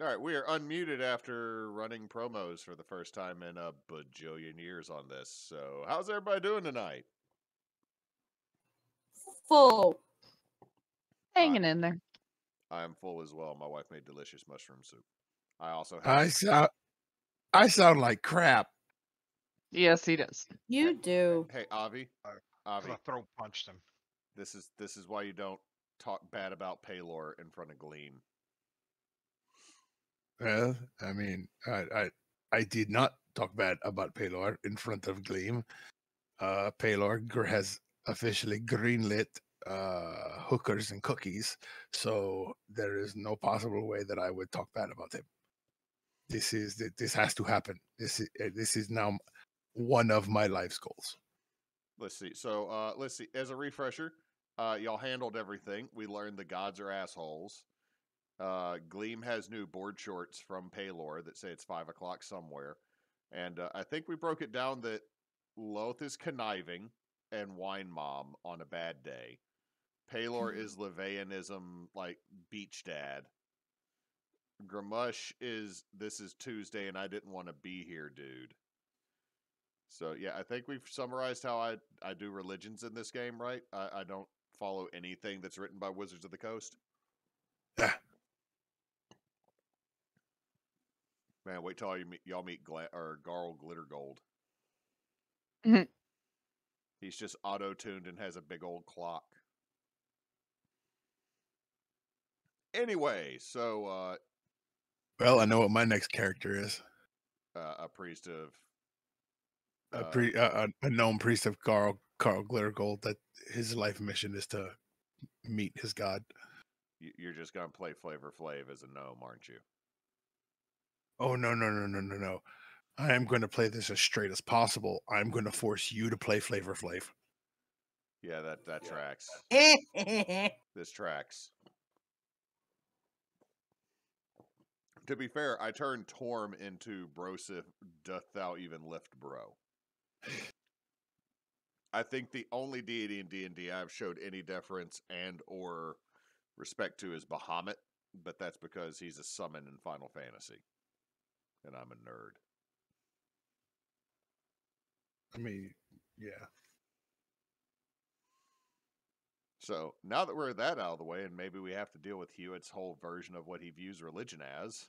All right, we are unmuted after running promos for the first time in a bajillion years on this. So, how's everybody doing tonight? Full. Hanging in there. I am full as well. My wife made delicious mushroom soup. I also have. I sound like crap. Yes, he does. You do. Hey, Avie. Avie. I throat punched him. This is why you don't talk bad about Paylor in front of Gleam. Well, I mean, I did not talk bad about Paylor in front of Gleam. Paylor has officially greenlit hookers and cookies, so there is no possible way that I would talk bad about him. This has to happen. This is now one of my life's goals. Let's see. So let's see. As a refresher, y'all handled everything. We learned the gods are assholes. Gleam has new board shorts from Paylor that say it's 5 o'clock somewhere. And I think we broke it down that Loth is conniving and Wine Mom on a bad day. Paylor is Levianism, like beach dad. Gramush is this is Tuesday and I didn't want to be here, dude. So yeah, I think we've summarized how I do religions in this game, right? I don't follow anything that's written by Wizards of the Coast. Yeah. Man, wait till y'all meet Garl Glittergold. Mhm. He's just auto-tuned and has a big old clock. Anyway, so well, I know what my next character is. A priest of A known priest of Carl Glittergold. That his life mission is to meet his god. You're just gonna play Flavor Flav as a gnome, aren't you? Oh no! I am going to play this as straight as possible. I'm going to force you to play Flavor Flav. Yeah, that tracks. This tracks. To be fair, I turned Torm into Brosif doth thou even lift bro. I think the only deity in D&D I've showed any deference and or respect to is Bahamut, but that's because he's a summon in Final Fantasy. And I'm a nerd. I mean, yeah. So, now that we're that out of the way, and maybe we have to deal with Hewitt's whole version of what he views religion as.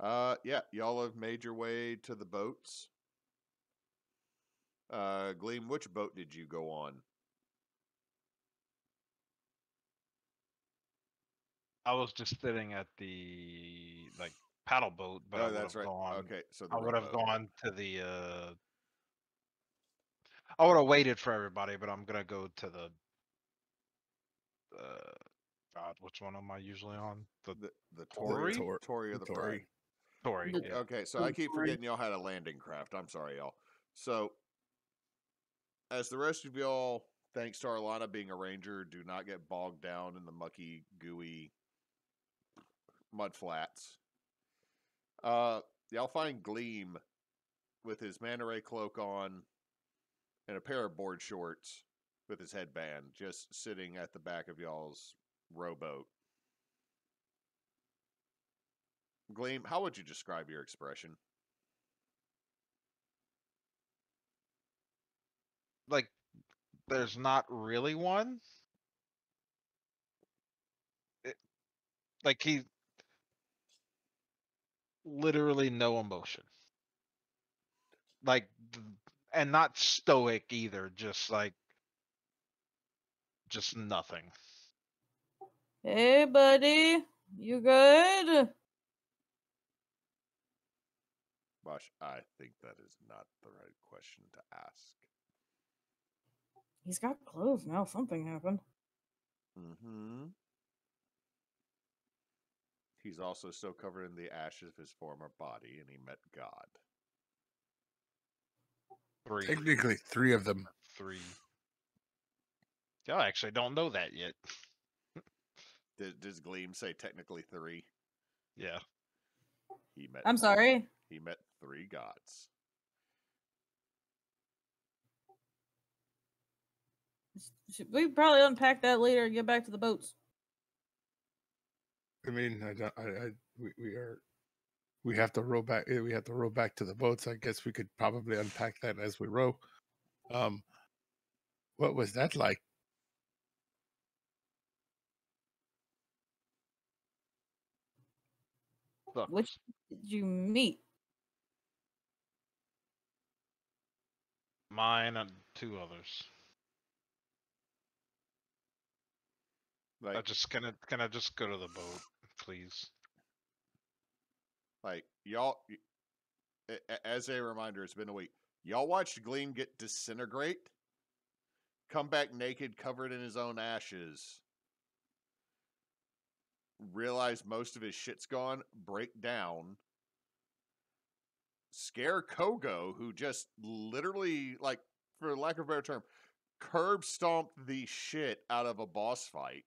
Yeah, y'all have made your way to the boats. Gleam, which boat did you go on? I was just sitting at the paddle boat, but I would have gone. Okay, so I would have gone to the. I would have waited for everybody, but I'm gonna go to the. God, which one am I usually on? The Tory or the Pride? Tory. Yeah. Okay, so I keep forgetting y'all had a landing craft. I'm sorry, y'all. So, as the rest of y'all, thanks to Arlanna being a ranger, do not get bogged down in the mucky, gooey mud flats. Y'all find Gleam with his manta ray cloak on and a pair of board shorts with his headband, just sitting at the back of y'all's rowboat. Gleam, how would you describe your expression? Like, there's not really one. Like, he literally no emotion. Like, and not stoic either. Just nothing. Hey, buddy. You good? Bosh, I think that is not the right question to ask. He's got clothes now. Something happened. Mm-hmm. He's also still covered in the ashes of his former body, and he met God. 3. Technically, 3 of them. 3. Y'all actually don't know that yet. Does Gleam say technically 3? Yeah. I'm sorry. He met 3 gods. We probably unpack that later and get back to the boats. I mean, we have to row back. We have to row back to the boats. I guess we could probably unpack that as we row. What was that like? Which did you meet? Mine and 2 others. Like, Can I just go to the boat, please? like y'all. As a reminder, it's been a week. Y'all watched Gleam get disintegrate, come back naked, covered in his own ashes. Realize most of his shit's gone, break down, scare Kogo, who just literally, like, for lack of a better term, curb stomped the shit out of a boss fight.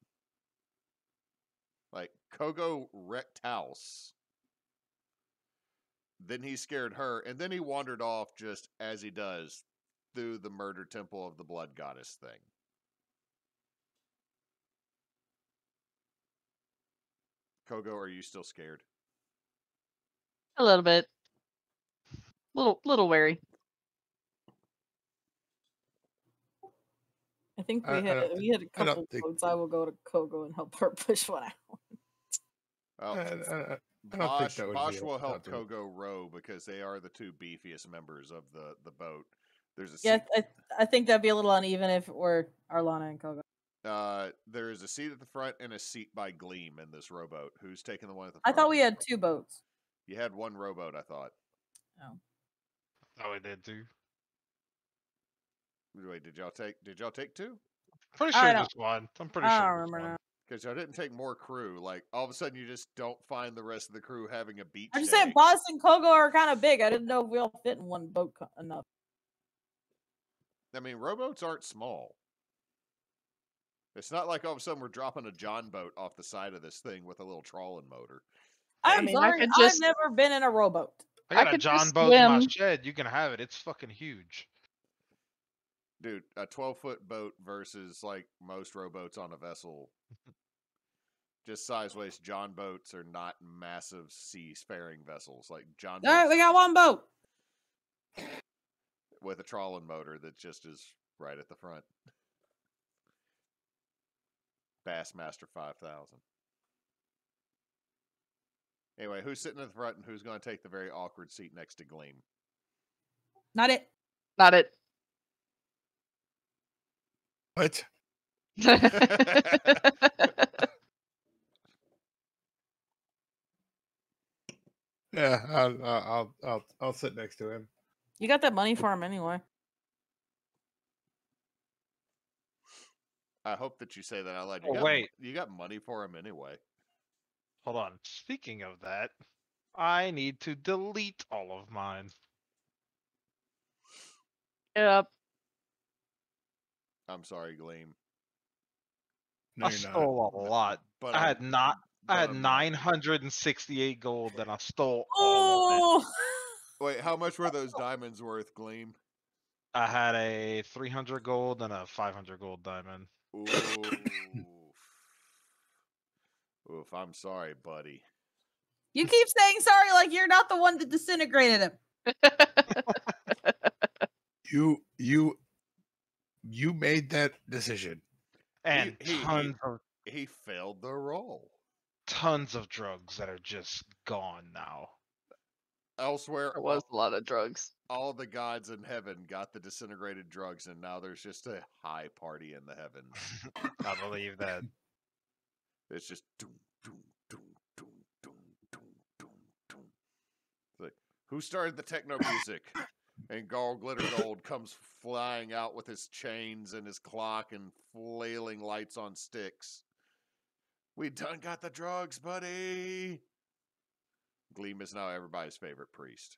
Like, Kogo wrecked house. Then he scared her, and then he wandered off just as he does through the murder temple of the blood goddess thing. Kogo, are you still scared? A little bit. Little wary. I think I we don't had a I don't couple think- votes. I will go to Kogo and help her push one out. Well, I don't think Bosch, that would Bosch be will help optimal. Kogo row because they are the 2 beefiest members of the boat. There's a Yeah, seat, I think that'd be a little uneven if it were Arlanna and Kogo. there is a seat at the front and a seat by Gleam in this rowboat. Who's taking the one at the I front? thought we had 2 boats. You had 1 rowboat, I thought. Oh. Oh, I did too. Wait, did y'all take 2? Pretty I sure don't- just one. I'm pretty I sure don't just remember one. now. Because y'all didn't take more crew. Like, all of a sudden you just don't find the rest of the crew having a beach I'm just day. saying, Boss and Kogo are kind of big. I didn't know if we all fit in one boat enough. I mean, rowboats aren't small. It's not like all of a sudden we're dropping a John boat off the side of this thing with a little trawling motor. I'm mean, I sorry, could I've just- never been in a rowboat. I got I a could John just boat in my swim. shed. You can have it. It's fucking huge. Dude, a 12-foot boat versus, like, most rowboats on a vessel. Just sideways, John boats are not massive seafaring vessels. Like, John All right, boats we got one boat. with a trawling motor that just is right at the front. Bassmaster 5000. Anyway, who's sitting in the front and who's going to take the very awkward seat next to Gleam? Not it. Not it. What? Yeah, I'll sit next to him. You got that money for him anyway. I hope that you say that out loud. Oh, wait. You got money for him anyway. Hold on. Speaking of that, I need to delete all of mine. Yep. I'm sorry, Gleam. No, I you're not. stole a lot. But I had I'm- I but had I'm not. 968 gold, and I stole all of it. Oh, Wait, how much were those diamonds worth, Gleam? I had a 300 gold and a 500 gold diamond. Oof. Oof, I'm sorry, buddy. you keep saying sorry like you're not the one that disintegrated him. You made that decision. And he- He failed the roll. tons of drugs that are just gone now. Elsewhere, There was a lot of drugs. all the gods in heaven got the disintegrated drugs, and now there's just a high party in the heavens. I believe that. It's just doom, doom, doom, doom, doom, doom, doom, doom. It's like, who started the techno music? And Garl Glitter Gold comes flying out with his chains and his clock and flailing lights on sticks. We done got the drugs, buddy. Gleam is now everybody's favorite priest.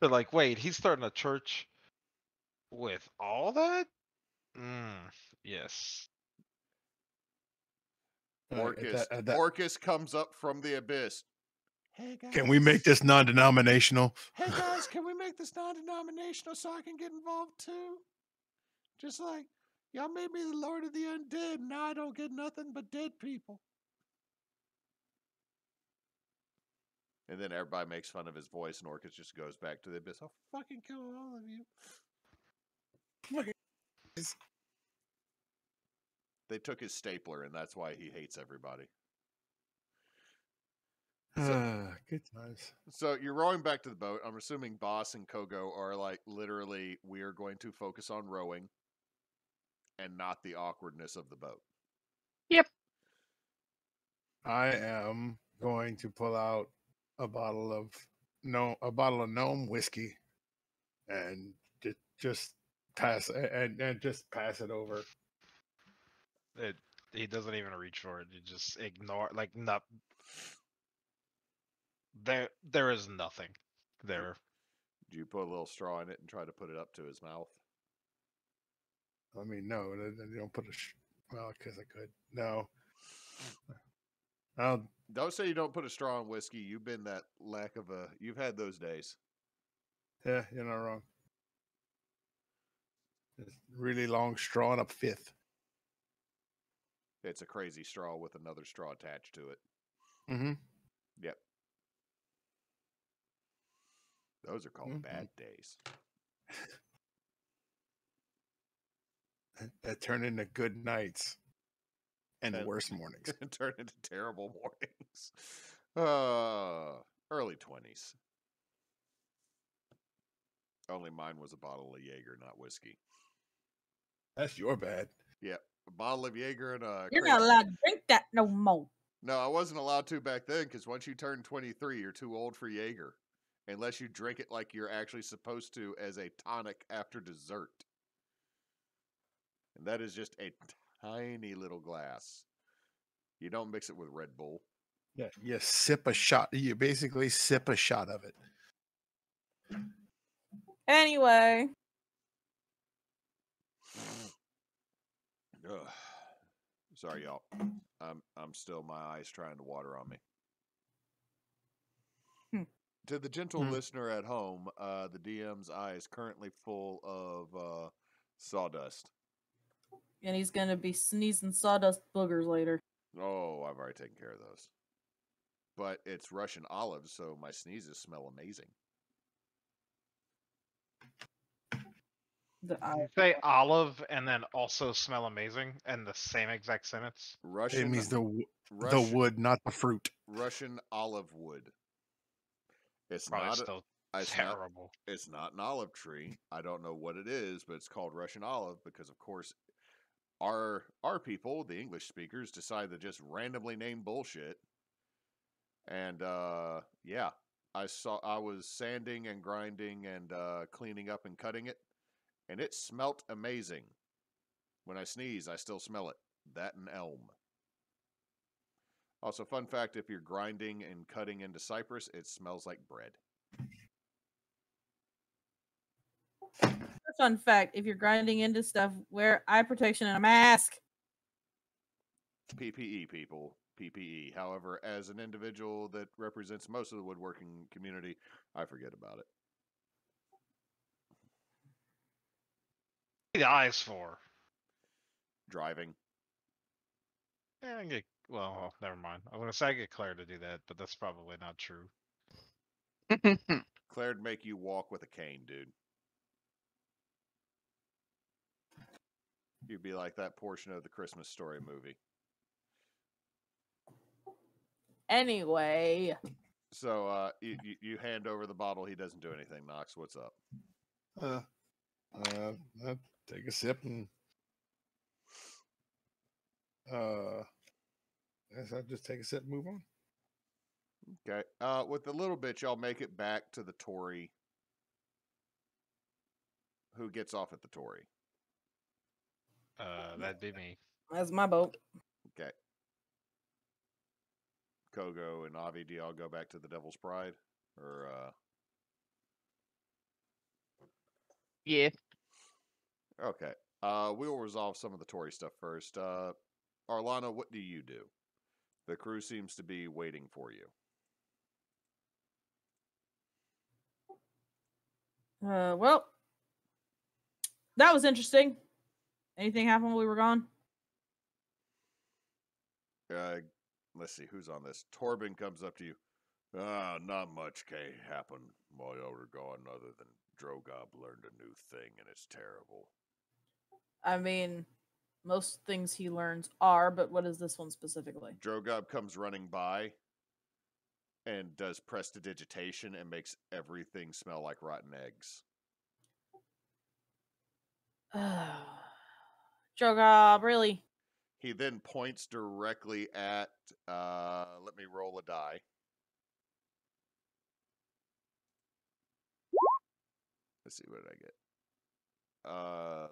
They're like, wait, he's starting a church with all that? Yes. Orcus, At that- Orcus comes up from the abyss. Hey guys. Can we make this non-denominational? Hey guys, can we make this non-denominational so I can get involved too? Just like, Y'all made me the Lord of the Undead, and now I don't get nothing but dead people. And then everybody makes fun of his voice, and Orcus just goes back to the abyss. I'll fucking kill all of you. They took his stapler, and that's why he hates everybody. Good times. So you're rowing back to the boat. I'm assuming Boss and Kogo are like, literally, we are going to focus on rowing and not the awkwardness of the boat. Yep. I am going to pull out a bottle of gnome whiskey and just pass it over. He doesn't even reach for it. You just ignore, like, no. There is nothing there. Do you put a little straw in it and try to put it up to his mouth? I mean, no, you don't put well, because I could. No. Don't say you don't put a straw in whiskey. You've been that lack of a. You've had those days. Yeah, you're not wrong. It's really long straw and a fifth. It's a crazy straw with another straw attached to it. Mm-hmm. Yep. Those are called bad days. That turn into good nights and worse mornings. Turn into terrible mornings. Early 20s. Only mine was a bottle of Jaeger, not whiskey. That's your bad. Yep. A bottle of Jaeger and a. You're not allowed to drink that no more. No, I wasn't allowed to back then because once you turn 23, you're too old for Jaeger. Unless you drink it like you're actually supposed to as a tonic after dessert. And that is just a tiny little glass. You don't mix it with Red Bull. Yeah, you sip a shot. You basically sip a shot of it. Anyway. Ugh. Sorry, y'all. I'm still, my eyes trying to water on me. To the gentle listener at home, the DM's eye is currently full of sawdust. And he's going to be sneezing sawdust boogers later. Oh, I've already taken care of those. But it's Russian olives, so my sneezes smell amazing. You say olive and then also smell amazing in the same exact sentence? It means the wood, not the fruit. Russian olive wood. It's probably not still it's terrible. It's not an olive tree. I don't know what it is, but it's called Russian olive because, of course, our people, the English speakers, decide to just randomly name bullshit. And yeah, I was sanding and grinding and cleaning up and cutting it, and it smelt amazing. When I sneeze, I still smell it. That and elm. Also, fun fact, if you're grinding and cutting into cypress, it smells like bread. Fun fact, if you're grinding into stuff, wear eye protection and a mask. PPE, people. PPE. However, as an individual that represents most of the woodworking community, I forget about it. What are the eyes for? Driving. Yeah, well, never mind. I was going to say I get Claire to do that, but that's probably not true. Claire'd make you walk with a cane, dude. You'd be like that portion of the Christmas Story movie. Anyway. So, you hand over the bottle. He doesn't do anything. Nox, what's up? I take a sip and guess I'll just take a sip and move on. Okay. With a little bit, y'all make it back to the Tory. Who gets off at the Tory? That'd be me. That's my boat. Okay. Kogo and Avie, do y'all go back to the Devil's Pride? Or, Yeah. Okay. We'll resolve some of the Tory stuff first. Arlanna, what do you do? The crew seems to be waiting for you. Well, that was interesting. Anything happened while we were gone? Let's see who's on this. Torben comes up to you. Not much happened while you were gone, other than Drogob learned a new thing, and it's terrible. I mean, most things he learns are, but what is this one specifically? Drogob comes running by and does prestidigitation and makes everything smell like rotten eggs. Drogob, really? He then points directly at, let me roll a die. Let's see, what did I get?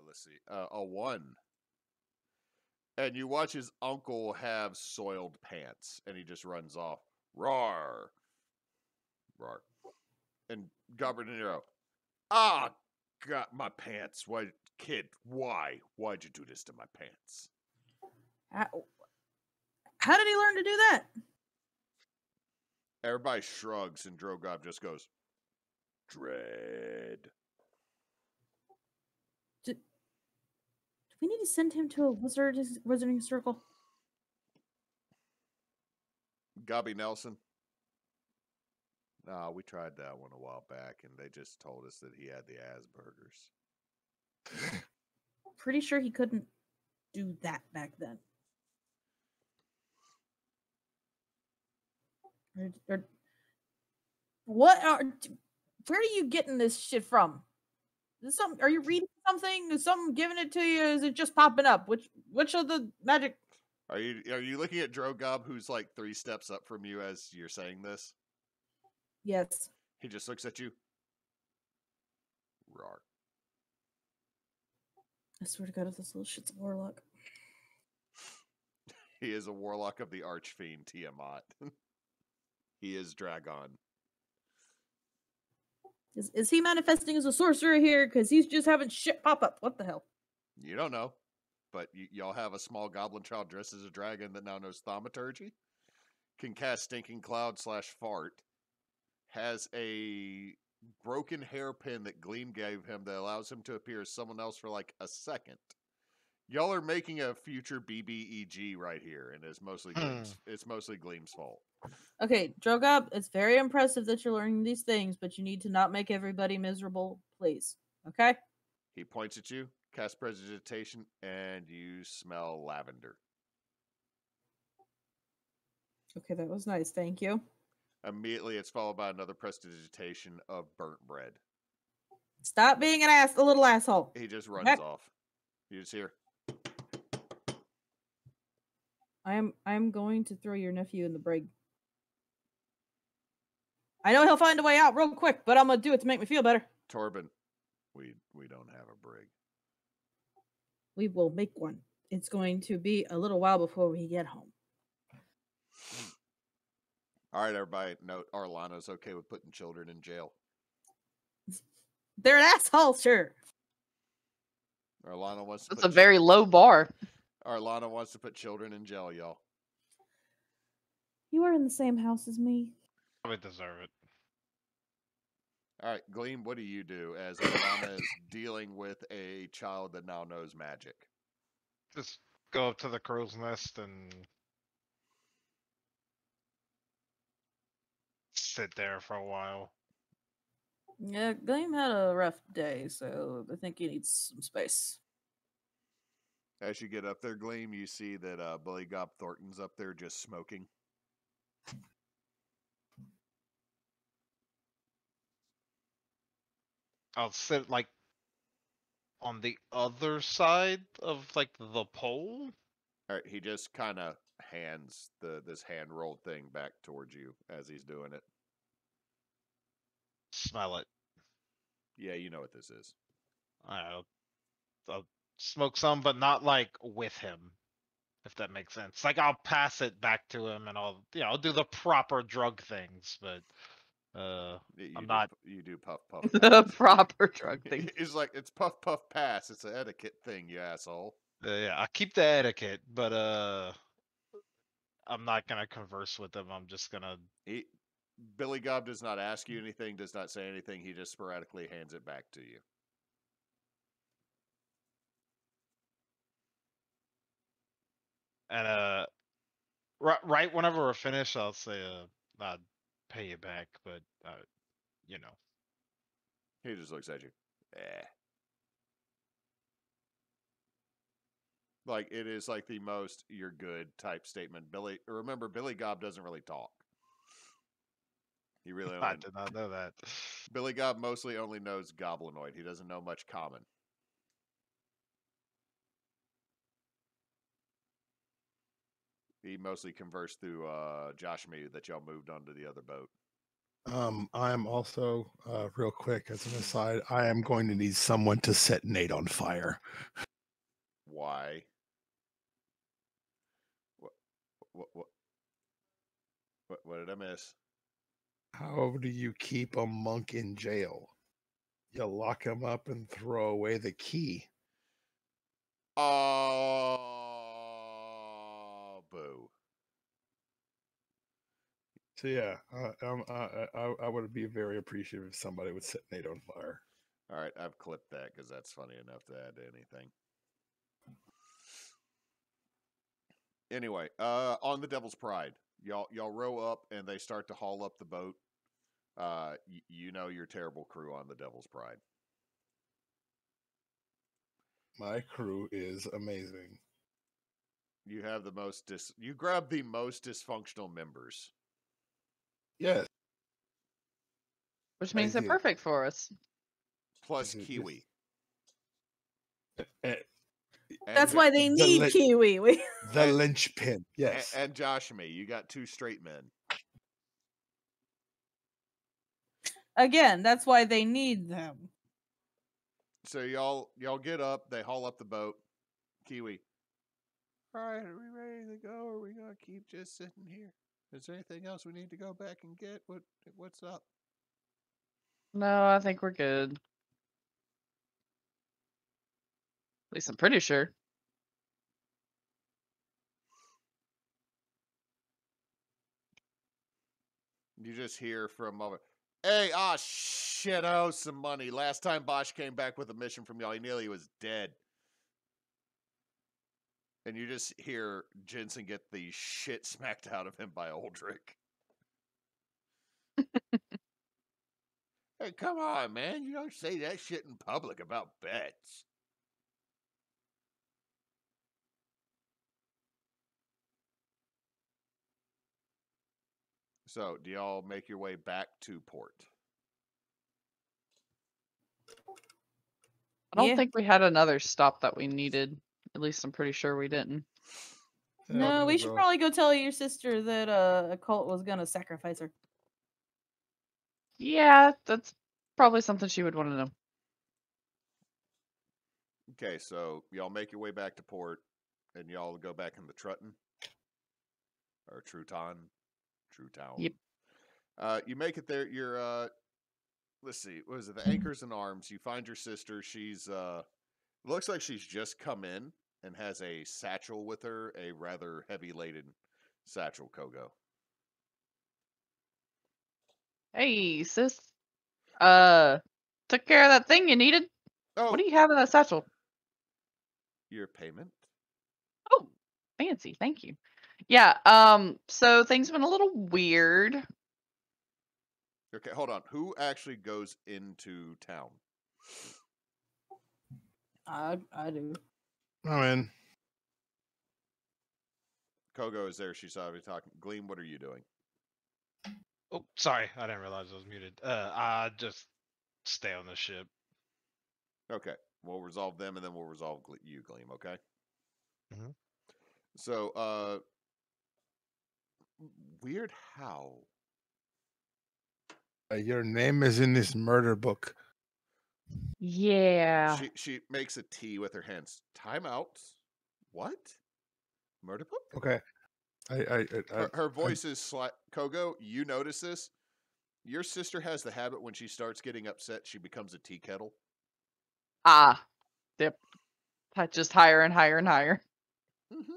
Let's see, a 1. And you watch his uncle have soiled pants, and he just runs off. Roar! Roar. And Robert De Niro, God, my pants. Why, kid, why? Why'd you do this to my pants? How did he learn to do that? Everybody shrugs, and Drogob just goes, Dread. Do we need to send him to a wizarding circle? Gobby Nelson. No, we tried that one a while back, and they just told us that he had the Asperger's. Pretty sure he couldn't do that back then. Where are you getting this shit from? Is some? Are you reading something? Is someone giving it to you? Or is it just popping up? Which of the magic? Are you looking at Drogob, who's like 3 steps up from you as you're saying this? Yes. He just looks at you. Roar. I swear to God, if this little shit's a warlock. He is a warlock of the Archfiend Tiamat. He is Dragon. Is he manifesting as a sorcerer here? Because he's just having shit pop up. What the hell? You don't know. But y'all have a small goblin child dressed as a dragon that now knows thaumaturgy. Can cast Stinking Cloud / Fart. Has a broken hairpin that Gleam gave him that allows him to appear as someone else for like a second. Y'all are making a future BBEG right here, and it's mostly Gleam's fault. Okay, Drogob, it's very impressive that you're learning these things, but you need to not make everybody miserable, please. Okay? He points at you, casts Prestidigitation, and you smell lavender. Okay, that was nice. Thank you. Immediately, it's followed by another Prestidigitation of burnt bread. Stop being a little asshole. He just runs off. You just hear. I'm going to throw your nephew in the brig. I know he'll find a way out real quick, but I'm gonna do it to make me feel better. Torben, we don't have a brig. We will make one. It's going to be a little while before we get home. All right, everybody. Note Arlanna's okay with putting children in jail. They're an asshole, sure. Arlanna wants to. That's a very low bar. Arlanna wants to put children in jail, y'all. You are in the same house as me. Probably deserve it. All right, Gleam, what do you do as Arlanna is dealing with a child that now knows magic? Just go up to the crow's nest and sit there for a while. Yeah, Gleam had a rough day, so I think he needs some space. As you get up there, Gleam, you see that Billy Gob Thornton's up there just smoking. I'll sit like on the other side of like the pole. All right, he just kind of hands this hand rolled thing back towards you as he's doing it. Smell it. Yeah, you know what this is. I'll smoke some, but not like with him, if that makes sense. Like I'll pass it back to him, and I'll do the proper drug things, but You do puff puff. The proper drug thing. It's like it's puff puff pass. It's an etiquette thing, you asshole. Yeah, I keep the etiquette, but I'm not gonna converse with him. I'm just gonna. Billy Gob does not ask you anything, does not say anything. He just sporadically hands it back to you. And right whenever we're finished, I'll say I'd pay you back, but you know. He just looks at you. Like it is like the most "you're good" type statement. Remember, Billy Gob doesn't really talk. He really I only, did not know that. Billy Gob mostly only knows Goblinoid. He doesn't know much common. He mostly conversed through Josh and me that y'all moved onto the other boat. I'm also real quick as an aside. I am going to need someone to set Nate on fire. Why? What did I miss? How do you keep a monk in jail? You lock him up and throw away the key. Oh, boo. So yeah, I would be very appreciative if somebody would set Nate on fire. All right, I've clipped that because that's funny enough to add to anything. Anyway, on the Devil's Pride, y'all row up and they start to haul up the boat. You know your terrible crew on the Devil's Pride. My crew is amazing. You have the most you grab the most dysfunctional members. Yes. Which means they're perfect for us. Plus Kiwi. That's why they need Kiwi. The linchpin, yes. And Josh and me, you got two straight men. Again, that's why they need them. So y'all get up, they haul up the boat. Kiwi. All right, are we ready to go, or are we gonna keep just sitting here? Is there anything else we need to go back and get? What's up? No, I think we're good. At least I'm pretty sure. You just hear from over. Hey, shit, I owe some money. Last time Bosch came back with a mission from y'all, he nearly was dead. And you just hear Jensen get the shit smacked out of him by Aldrich. Hey, come on, man. You don't say that shit in public about bets. So, do y'all make your way back to port? I don't think we had another stop that we needed. At least I'm pretty sure we didn't. No, we should probably go tell your sister that a cult was gonna sacrifice her. Yeah, that's probably something she would want to know. Okay, so y'all make your way back to port, and y'all go back in the Trutton or Truton. Yep. You make it there. You're let's see, what is it? The Anchors and Arms. You find your sister. She's looks like she's just come in and has a satchel with her, a rather heavy laden satchel, Kogo. Hey, sis. Took care of that thing you needed. Oh, what do you have in that satchel? Your payment. Oh, fancy. Thank you. Yeah, so things went a little weird. Okay, hold on. Who actually goes into town? I do. I'm in. Kogo is there. She's obviously talking. Gleam, what are you doing? Oh, sorry. I didn't realize I was muted. I just stay on the ship. Okay. We'll resolve them, and then we'll resolve you, Gleam, okay? Mm-hmm. So, weird how? Your name is in this murder book. Yeah. She makes a T with her hands. Time out. What? Murder book? Okay. Her voice is Kogo, you notice this? Your sister has the habit when she starts getting upset, she becomes a tea kettle. Ah. Yep. Just higher and higher and higher. Mm-hmm.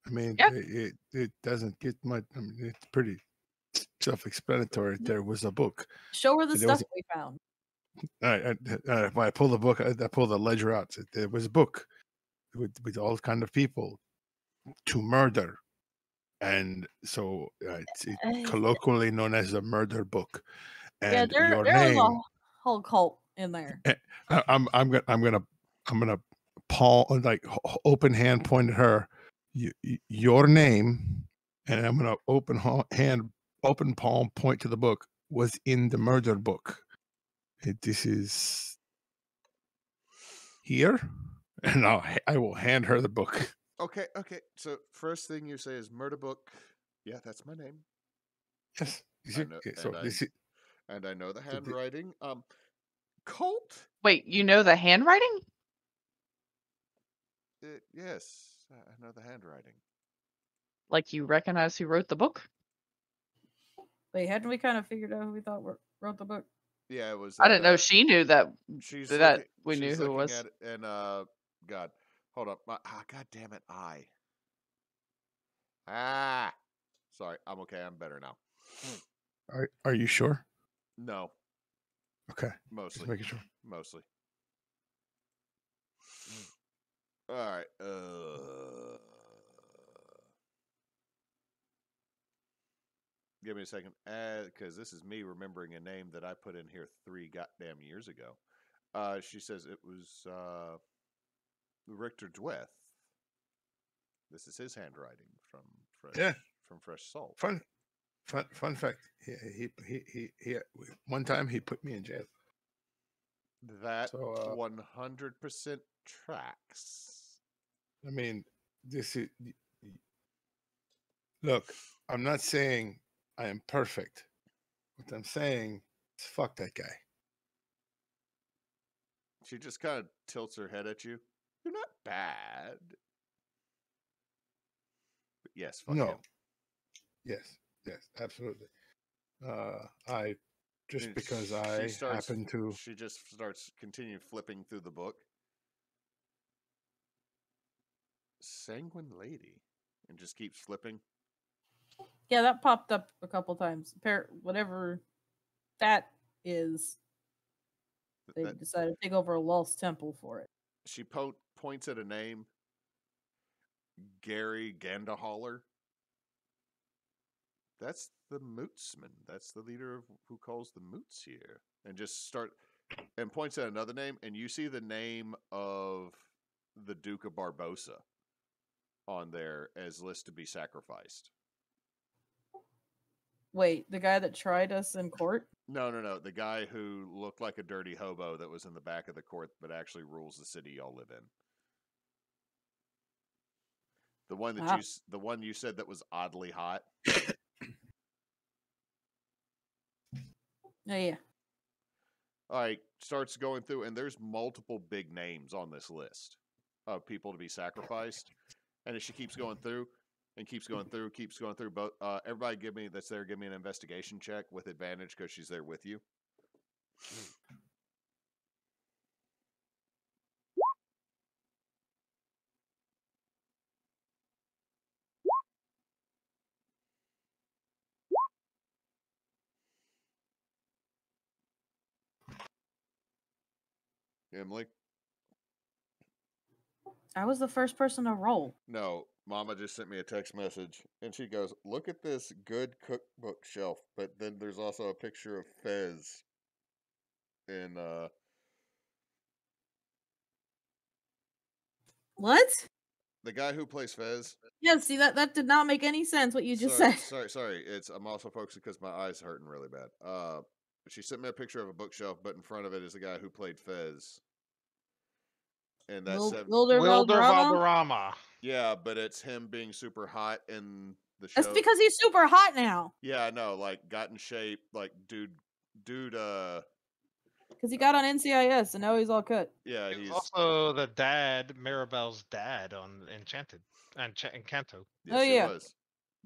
I mean, yeah. it doesn't get much. I mean, it's pretty self-explanatory. There was a book. Show her the stuff we found. When I pull the book, I pull the ledger out. There was a book with all kind of people. to murder, and so it's colloquially known as a murder book. Yeah, And there your was name, a whole cult in there. I'm gonna open hand point at her. Your name, and I'm gonna open palm point to the book, was in the murder book. This is here, and I will hand her the book. Okay. So first thing you say is murder book. Yeah, that's my name. Yes. You I see? know, So this is and I know the handwriting. Cult. Wait, you know the handwriting? Yes, I know the handwriting. Like you recognize who wrote the book? Wait, hadn't we kind of figured out who we thought wrote the book? Yeah, it was. I didn't know she knew that. She's That we she's knew who it looking was. at it, and God, hold up, God damn it, sorry, I'm okay, I'm better now. Are you sure? No, Okay. mostly, Just making sure. mostly. All right, give me a second, because this is me remembering a name that I put in here 3 goddamn years ago. She says it was Richter Dweth. This is his handwriting from Fresh Salt. Fun fact. He one time he put me in jail. That So 100% tracks. I mean, this is. Look, I'm not saying I am perfect. What I'm saying is fuck that guy. She just kind of tilts her head at you. You're not bad. But yes, fuck him. Yes, absolutely. I just And because she I starts- happen to. She just starts continue flipping through the book. Sanguine Lady. And just keeps flipping. Yeah, that popped up a couple times. Whatever that is, they That- decided to take over a lost temple for it. She points at a name. Gary Gandahaller. That's the Mootsman. That's the leader of who calls the Moots here. And and points at another name, and you see the name of the Duke of Barbosa on there as list to be sacrificed. Wait, the guy that tried us in court? No. The guy who looked like a dirty hobo that was in the back of the court, but actually rules the city y'all live in. The one that the one you said that was oddly hot. Oh, yeah. All right, starts going through, and there's multiple big names on this list of people to be sacrificed. And as she keeps going through, and keeps going through, but everybody give me an investigation check with advantage because she's there with you. Emily? I was the first person to roll. No, Mama just sent me a text message, and she goes, "Look at this good cookbook shelf." But then there's also a picture of Fez in What? the guy who plays Fez. Yeah, see, that did not make any sense what you just said. Sorry. I'm also focused because my eyes hurting really bad. She sent me a picture of a bookshelf, but in front of it is the guy who played Fez. And that's Wilder Valderrama? Valderrama. Yeah, but it's him being super hot in the show. That's because he's super hot now. Yeah, I know, like got in shape, like dude Because he got on NCIS and now he's all cut. yeah, He's he's also the dad, Mirabelle's dad on Enchanted and Encanto. yes, Oh, he yeah. was.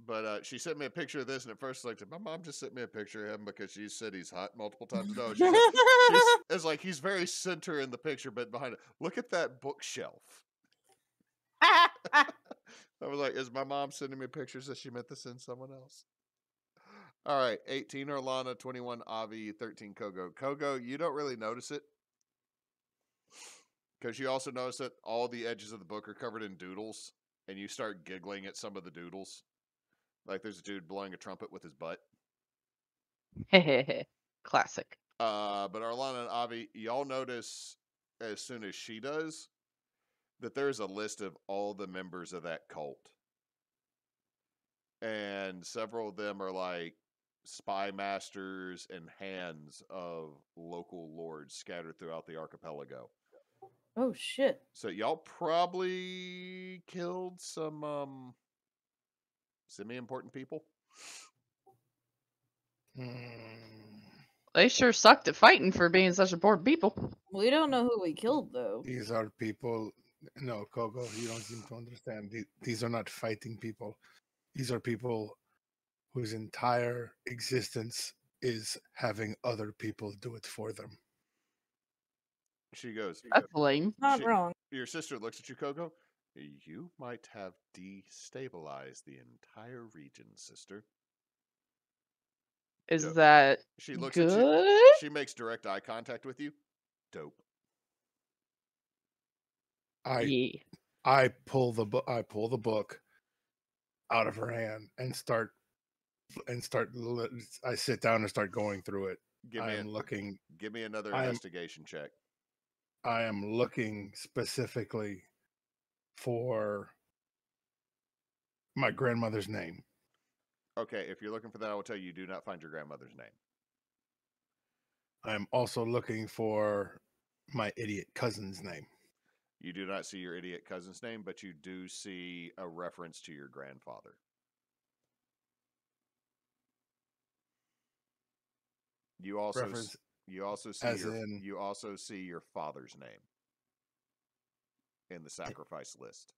But she sent me a picture of this, and at first, like, did my mom just sent me a picture of him because she said he's hot multiple times? No, it's like he's very center in the picture, but behind it, look at that bookshelf. I was like, is my mom sending me pictures that she meant to send someone else? All right, 18 Arlanna, 21 Avie, 13 Kogo. Kogo, you don't really notice it because you also notice that all the edges of the book are covered in doodles. and you start giggling at some of the doodles. Like there's a dude blowing a trumpet with his butt. Classic. But Arlanna and Avie, y'all notice as soon as she does that there's a list of all the members of that cult. And several of them are like spy masters and hands of local lords scattered throughout the archipelago. Oh shit. So y'all probably killed some semi-important people. They sure sucked at fighting for being such important people. We don't know who we killed though. These are people. No, Kogo, you don't seem to understand. These are not fighting people. These are people whose entire existence is having other people do it for them. She goes, That's lame. Not wrong. your sister looks at you, Kogo. You might have destabilized the entire region, sister. Is Yep. that She looks good? at you. She makes direct eye contact with you. Dope. Yeah. I pull the book out of her hand and start. I sit down and start going through it. Give me another investigation check. I am looking specifically for my grandmother's name. Okay, if you're looking for that, I will tell you do not find your grandmother's name. I'm also looking for my idiot cousin's name. You do not see your idiot cousin's name, but you do see a reference to your grandfather. You also Reference see your father's name in the sacrifice list.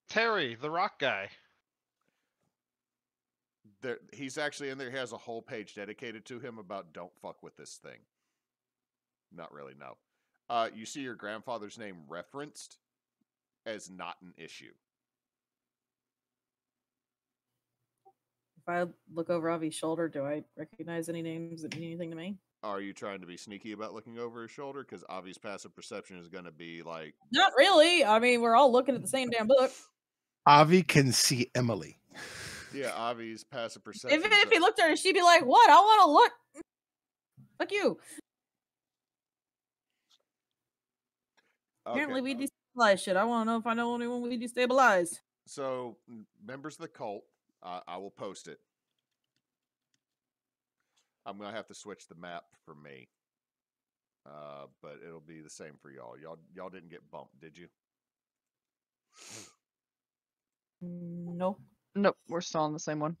Terry, the rock guy. He's actually in there. He has a whole page dedicated to him about don't fuck with this thing. Not really, no. You see your grandfather's name referenced as not an issue. If I look over Avie's shoulder, do I recognize any names that mean anything to me? Are you trying to be sneaky about looking over his shoulder? Because Avie's passive perception is going to be like... Not really. I mean, we're all looking at the same damn book. Avie can see Emily. Yeah, Avie's passive perception. If he looked at her, she'd be like, what? I want to look. Fuck you. Okay. Apparently we destabilize shit. I want to know if I know anyone we destabilize. So, members of the cult, I will post it. I'm going to have to switch the map for me. But it'll be the same for y'all. Y'all didn't get bumped, did you? No. Nope, we're still on the same one.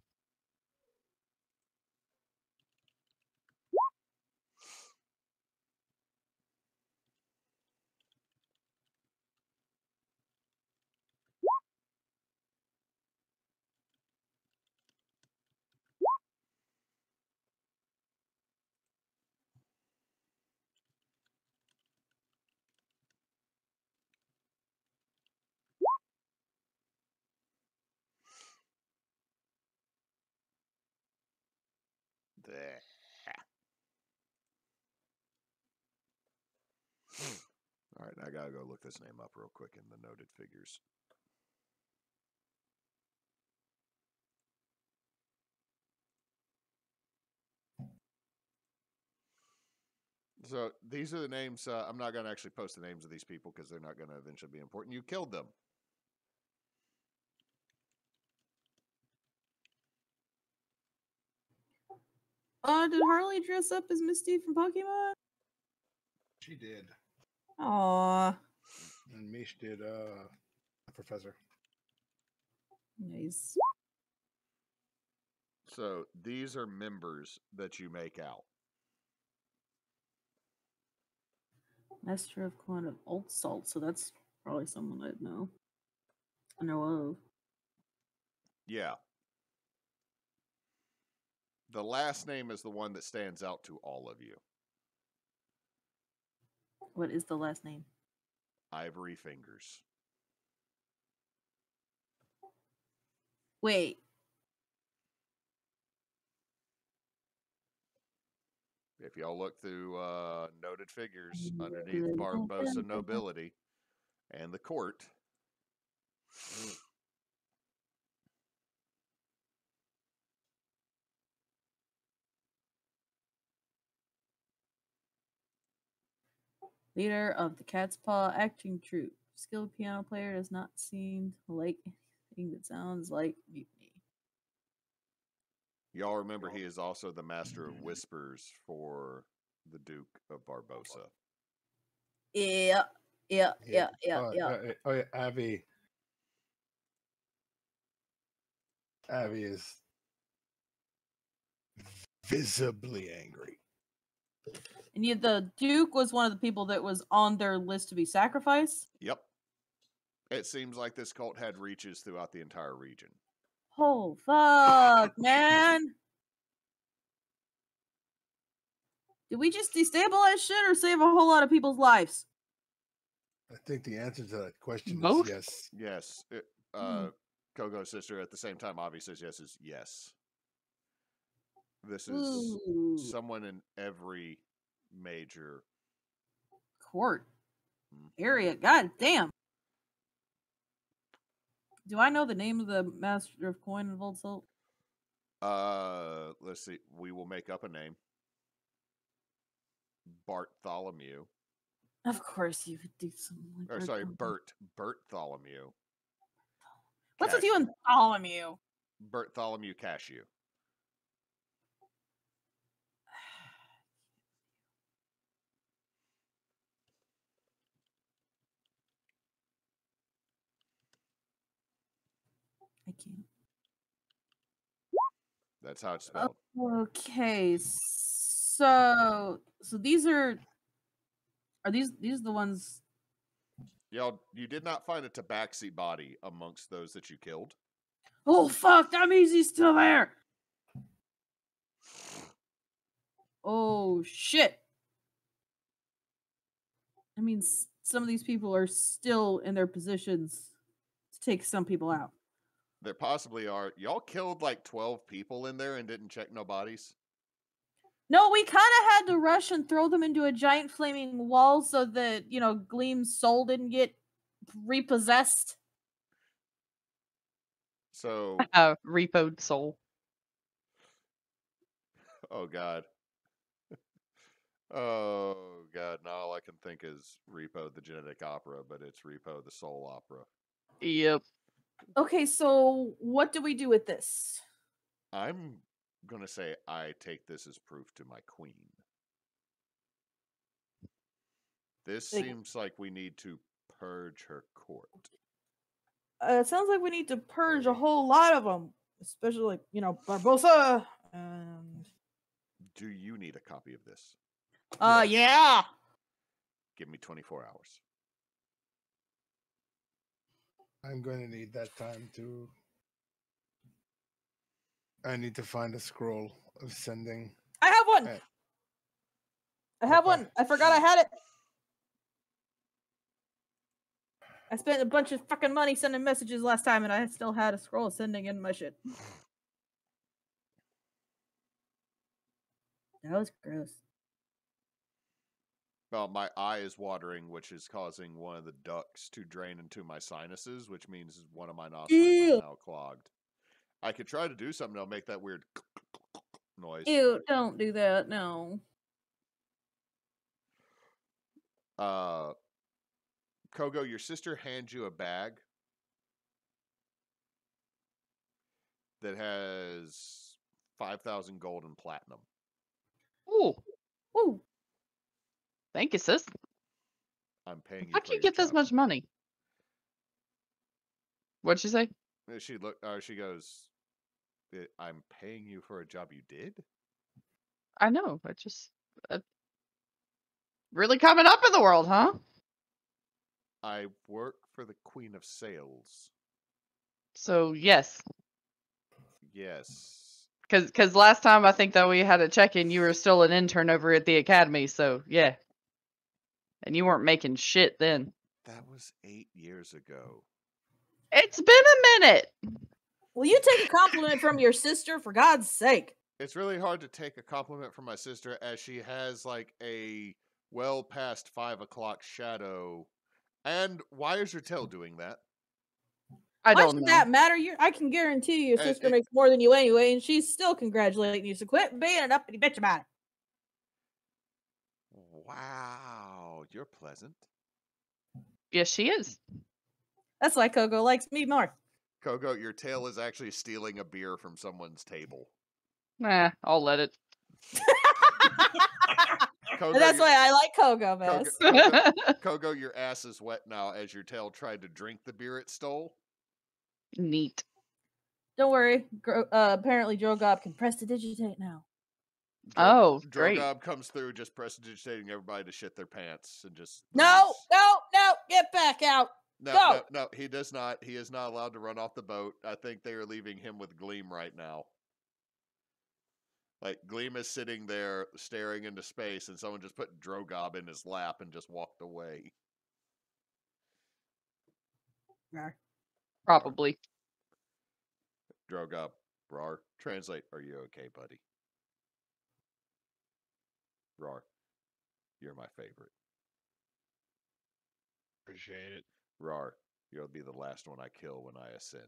There. All right, I gotta go look this name up real quick in the noted figures. So these are the names. I'm not going to actually post the names of these people because they're not going to eventually be important. You killed them. Did Harley dress up as Misty from Pokemon? She did. Aww. And Mish did Professor. Nice. So these are members that you make out. Master of Coin of Old Salt, so that's probably someone I'd know. I know of. Yeah. The last name is the one that stands out to all of you. What is the last name? Ivory Fingers. Wait. If y'all look through noted figures underneath Barbosa nobility and the court, leader of the Cat's Paw acting troupe. Skilled piano player does not seem to like anything that sounds like mutiny. y'all remember he is also the master of whispers for the Duke of Barbosa. Yeah. Oh, yeah, Avie is visibly angry. And yet the Duke was one of the people that was on their list to be sacrificed. Yep. It seems like this cult had reaches throughout the entire region. Oh, fuck, man. Did we just destabilize shit or save a whole lot of people's lives? I think the answer to that question Both? is yes. Yes. Kogo's sister at the same time, Avie says yes is yes. This is Ooh. someone in every major Court area. God damn. Do I know the name of the master of coin and old salt? Let's see. We will make up a name. Bartholomew. Of course you could do something like Or sorry, Bertholomew. What's with you and Bartholomew? Bartholomew Cashew. I can't. That's how it's spelled. Okay, so these are these the ones? Y'all, you did not find a tabaxi body amongst those that you killed. Oh fuck, that means he's still there. Oh shit. I mean, some of these people are still in their positions to take some people out. There possibly are. Y'all killed like 12 people in there and didn't check no bodies? No, we kind of had to rush and throw them into a giant flaming wall so that, you know, Gleam's soul didn't get repossessed. So, Repoed soul. oh god. Oh god, now all I can think is Repo the Genetic Opera, but it's Repo the Soul Opera. Yep. Okay, so what do we do with this? I'm gonna say I take this as proof to my queen. This seems like we need to purge her court. It sounds like we need to purge a whole lot of them, especially, you know, Barbosa and... Do you need a copy of this? Yeah. Give me 24 hours. I'm going to need that time to. I need to find a scroll of sending. I have one. I have one. I forgot I had it. I spent a bunch of fucking money sending messages last time, and I still had a scroll of sending in my shit. That was gross. Well, my eye is watering, which is causing one of the ducts to drain into my sinuses, which means one of my nostrils is now clogged. I could try to do something that'll make that weird noise. Ew, don't do that, no. Kogo, your sister hands you a bag that has 5,000 gold and platinum. Ooh. Ooh. Thank you, sis. I'm paying you. How'd you get this much money? What'd she say? She goes, I'm paying you for a job you did? I know. I just really coming up in the world, huh? I work for the Queen of Sales. So yes. Yes. Because last time I think that we had a check-in, you were still an intern over at the academy. So yeah. And you weren't making shit then. That was 8 years ago. It's been a minute. Will you take a compliment from your sister, for God's sake? It's really hard to take a compliment from my sister as she has like a well past 5 o'clock shadow. And why is your tail doing that? I Why don't should know. that matter? I can guarantee your sister it- makes more than you anyway, and she's still congratulating you. So quit being an uppity bitch about it. Wow, you're pleasant. Yes, she is. That's why Kogo likes me more. Kogo, your tail is actually stealing a beer from someone's table. Nah, I'll let it. Kogo, And that's your- why I like Kogo best. Kogo, your ass is wet now as your tail tried to drink the beer it stole. Neat. Don't worry. Apparently, Drogob can prestidigitate now. Oh, great. Drogob comes through just prestidigitating everybody to shit their pants and just No, leaves. no, get back out. Go. No, he does not. He is not allowed to run off the boat. I think they are leaving him with Gleam right now. Like, Gleam is sitting there staring into space, and someone just put Drogob in his lap and just walked away. Probably. Drogob, Rar, translate, are you okay, buddy? Rar, you're my favorite. Appreciate it. Rar, you'll be the last one I kill when I ascend.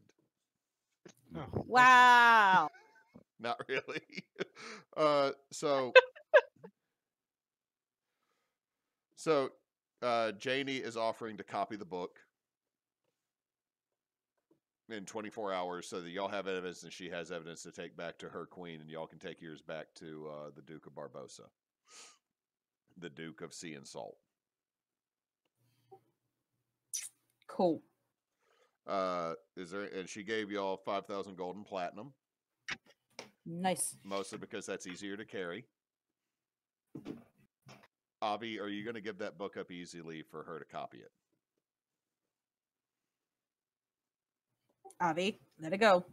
Oh, thank you. Wow. Not really. So Janie is offering to copy the book in 24 hours so that y'all have evidence and she has evidence to take back to her queen, and y'all can take yours back to the Duke of Barbosa, the Duke of Sea and Salt. Cool. And she gave y'all 5,000 gold and platinum, Nice. mostly because that's easier to carry. Avie, are you going to give that book up easily for her to copy it? Avie, let it go.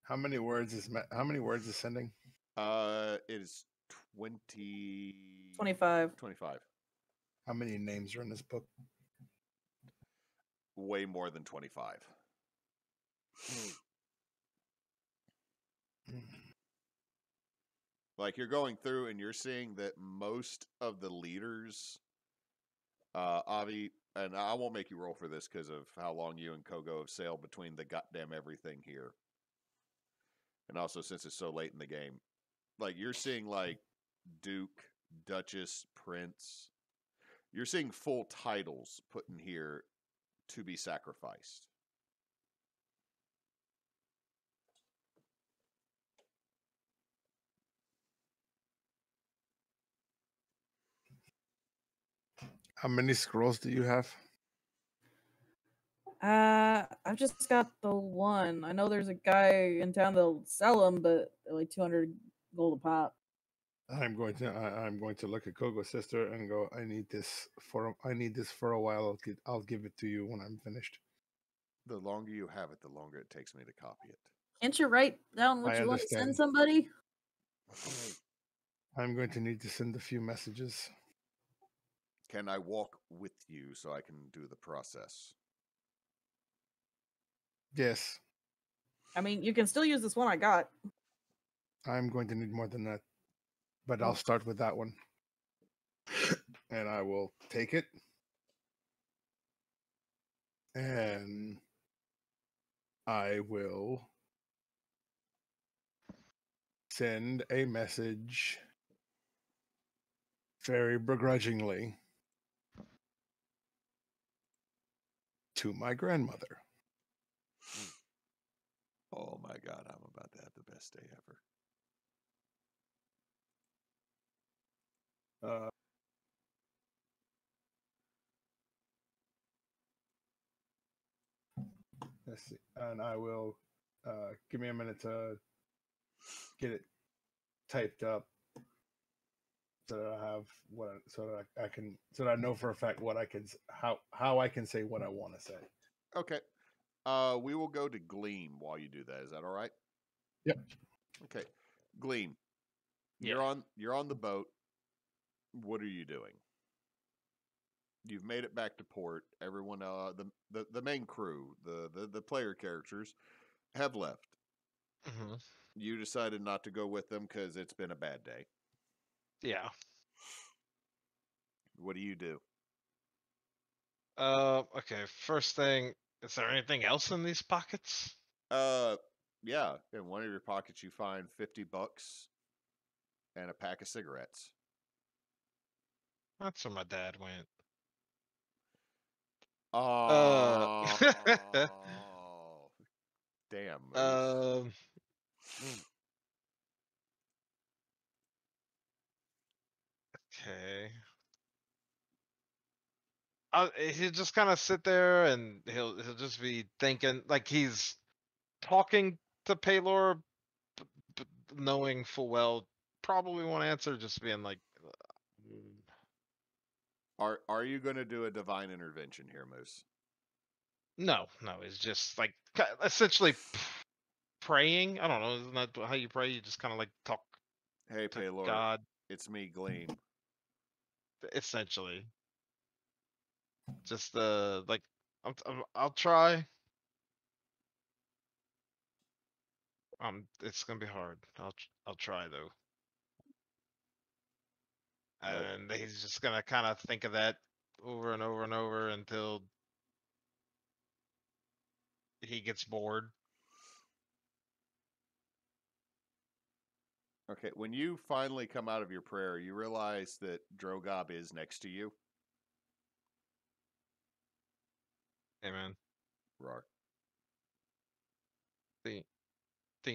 How many words is sending? It is 20... 25. 25. How many names are in this book? Way more than 25. Like, you're going through and you're seeing that most of the leaders, Avie, and I won't make you roll for this because of how long you and Kogo have sailed between the goddamn everything here. And also since it's so late in the game. Like, you're seeing, like, Duke, Duchess, Prince. You're seeing full titles put in here to be sacrificed. How many scrolls do you have? I've just got the one. I know there's a guy in town that'll sell them, but they're like 200 gold a pop. I'm going to look at Kogo's sister and go, I need this for a while. I'll give it to you when I'm finished. The longer you have it, the longer it takes me to copy it. Can't you write down what I you want to send understand. somebody? I'm going to need to send a few messages. Can I walk with you so I can do the process? Yes, I mean, you can still use this one I got. I'm going to need more than that. But I'll start with that one. And I will take it. And I will send a message very begrudgingly to my grandmother. Oh my God, I'm about to have the best day ever. Let's see. And I will give me a minute to get it typed up so that I have so that I know for a fact what I can how I can say what I want to say. Okay. We will go to Gleam while you do that. Is that all right? Yep. Okay. Gleam. Yeah. You're on the boat. What are you doing? You've made it back to port. Everyone the main crew, the player characters have left. Hmm. You decided not to go with them because it's been a bad day. Yeah. What do you do? Okay. First thing, is there anything else in these pockets? Yeah. In one of your pockets, you find $50 and a pack of cigarettes. That's where my dad went. Oh, damn, Moose. Okay. He'll just kind of sit there and he'll just be thinking like he's talking to Paylor, but knowing full well probably won't answer, just being like, Are you going to do a divine intervention here, Moose? no, it's just like essentially praying. I don't know, isn't that how you pray? You just kind of like talk Hey, to Paylor, God, it's me, Gleam. essentially. Just like I'll try. It's gonna be hard. I'll try though. And he's just gonna kind of think of that over and over and over until he gets bored. Okay, when you finally come out of your prayer, you realize that Drogob is next to you. Hey man, Roar. think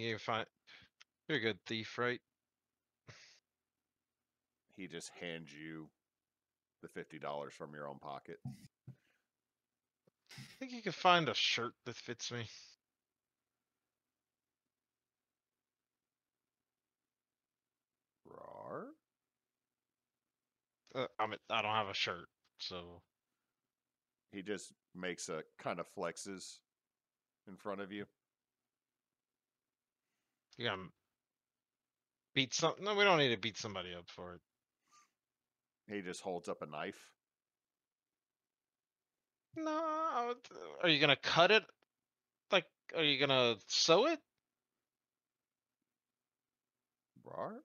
you can find. You're a good thief, right? He just hands you the $50 from your own pocket. I think you can find a shirt that fits me. Roar. I don't have a shirt, so He just makes a kind of flexes in front of you. you gotta beat some. No, we don't need to beat somebody up for it. He just holds up a knife. No, are you gonna cut it? Like, are you gonna sew it? Roar.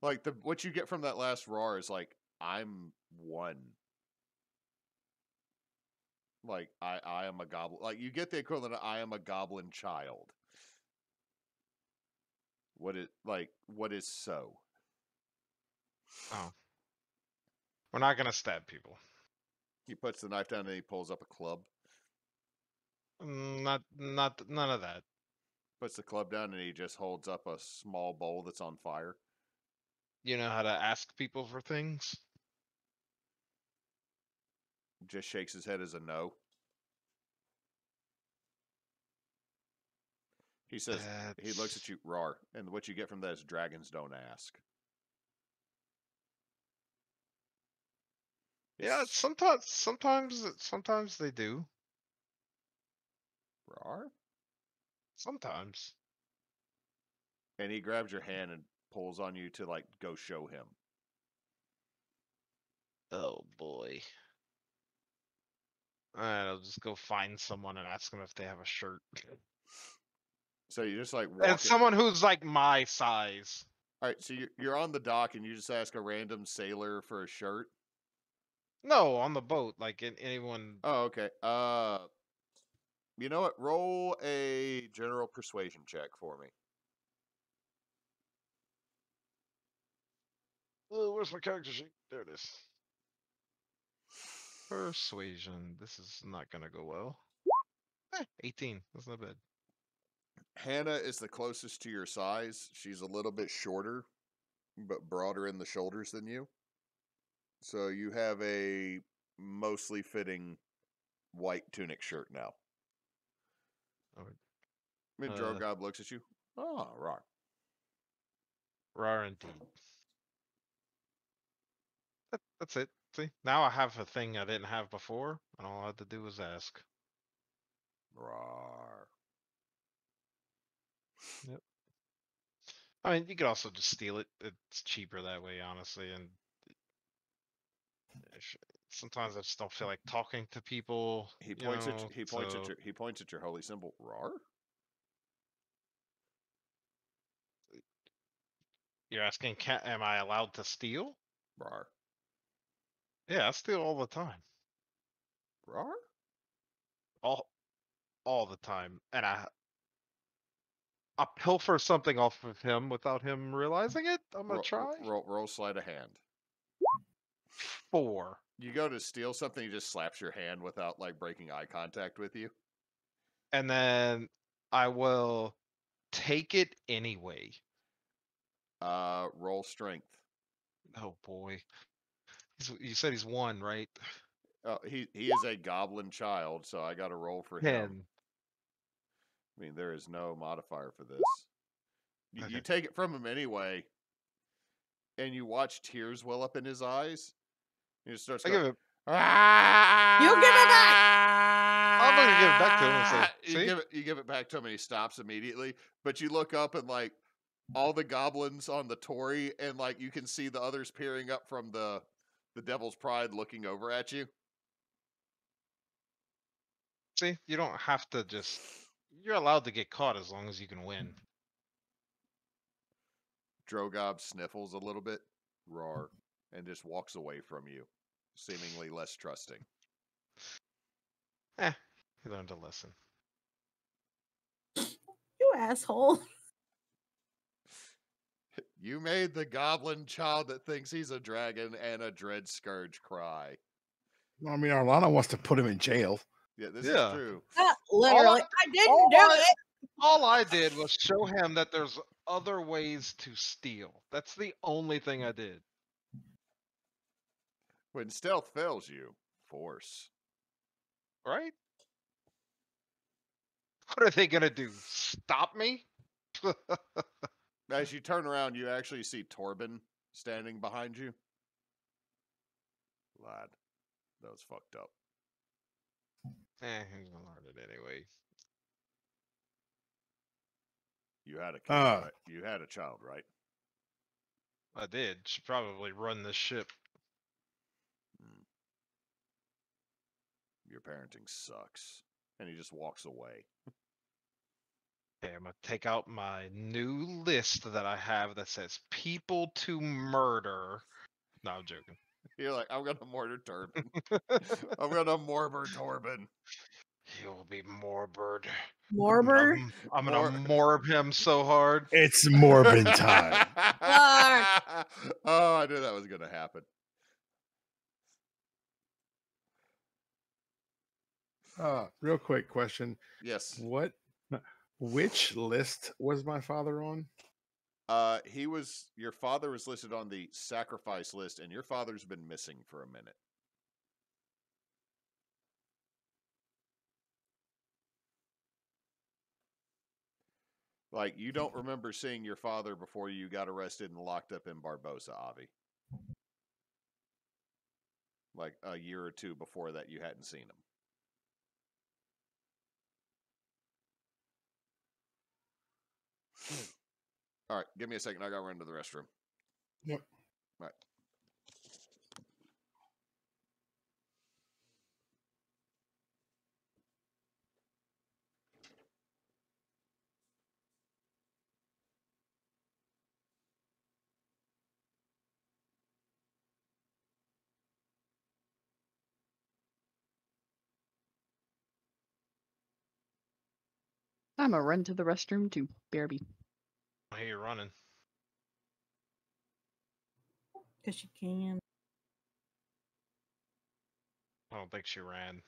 Like what you get from that last roar is like, I'm one. Like I am a goblin. Like you get the equivalent of I am a goblin child. What is so? Oh, we're not gonna stab people. He puts the knife down and he pulls up a club. None of that. Puts the club down and he just holds up a small bowl that's on fire. You know how to ask people for things? Just shakes his head as a no. He says he looks at you, Rar, and what you get from that is dragons don't ask. Yeah, sometimes they do. Rar? Sometimes. And he grabs your hand and pulls on you to like go show him. Oh boy. Alright, I'll just go find someone and ask them if they have a shirt. So you just like walk. And someone who's like my size. All right, so you're on the dock and you just ask a random sailor for a shirt. No, on the boat, like anyone. Oh, okay. You know what? Roll a general persuasion check for me. Oh, where's my character sheet? There it is. Persuasion. This is not gonna go well. 18. That's not bad. Hannah is the closest to your size. She's a little bit shorter, but broader in the shoulders than you. So you have a mostly fitting white tunic shirt now. Alright. And Drogob looks at you. Oh, rock. Rar indeed. That's it. See, now I have a thing I didn't have before, and all I had to do was ask. Rar. Yep. I mean, you could also just steal it. It's cheaper that way, honestly, and sometimes I just don't feel like talking to people. He points at so he points at your holy symbol. Rar? you're asking, am I allowed to steal? Rar. Yeah, I steal all the time, Rar? all the time, and I pilfer something off of him without him realizing it. I'm gonna try. Roll sleight of hand. 4. You go to steal something, he just slaps your hand without like breaking eye contact with you. And then I will take it anyway. Roll strength. Oh boy. You said he's 1, right? He is a goblin child, so I got to roll for him. 10. I mean, there is no modifier for this. You Okay. take it from him anyway, and you watch tears well up in his eyes. He just starts I going, give it. You give it back! I'm gonna give it back to him and say, "See?" You give it back to him, and he stops immediately. But you look up, and like all the goblins on the Tory, and like you can see the others peering up from the Devil's Pride, looking over at you. See, you don't have to just. You're allowed to get caught as long as you can win. Drogob sniffles a little bit, roar, and just walks away from you, seemingly less trusting. He learned a lesson. You asshole. You made the goblin child that thinks he's a dragon and a dread scourge cry. I mean, Arlanna wants to put him in jail. Yeah, this Yeah. is true. Literally, I didn't do it. All I did was show him that there's other ways to steal. That's the only thing I did. When stealth fails you, force. Right? What are they gonna do? Stop me? As you turn around, you actually see Torben standing behind you. Lad, that was fucked up. He's gonna learn it anyway. You had a kid, right? You had a child, right? I did. Should probably run this ship. Your parenting sucks. And he just walks away. Okay, I'm gonna take out my new list that I have that says people to murder. No, I'm joking. You're like, I'm gonna murder Torben. I'm gonna morber Torben. He will be Morbid. Morber? I'm gonna morb him so hard. It's Morbin time. Oh, I knew that was gonna happen. Real quick question. Yes. Which list was my father on? Your father was listed on the sacrifice list, and your father's been missing for a minute. Like, you don't remember seeing your father before you got arrested and locked up in Barbosa, Avie. Like, a year or two before that, you hadn't seen him. All right, give me a second. I got to run to the restroom. Yep. All right. I'm gonna run to the restroom too. BRB. I hear you running. Because you can. I don't think she ran.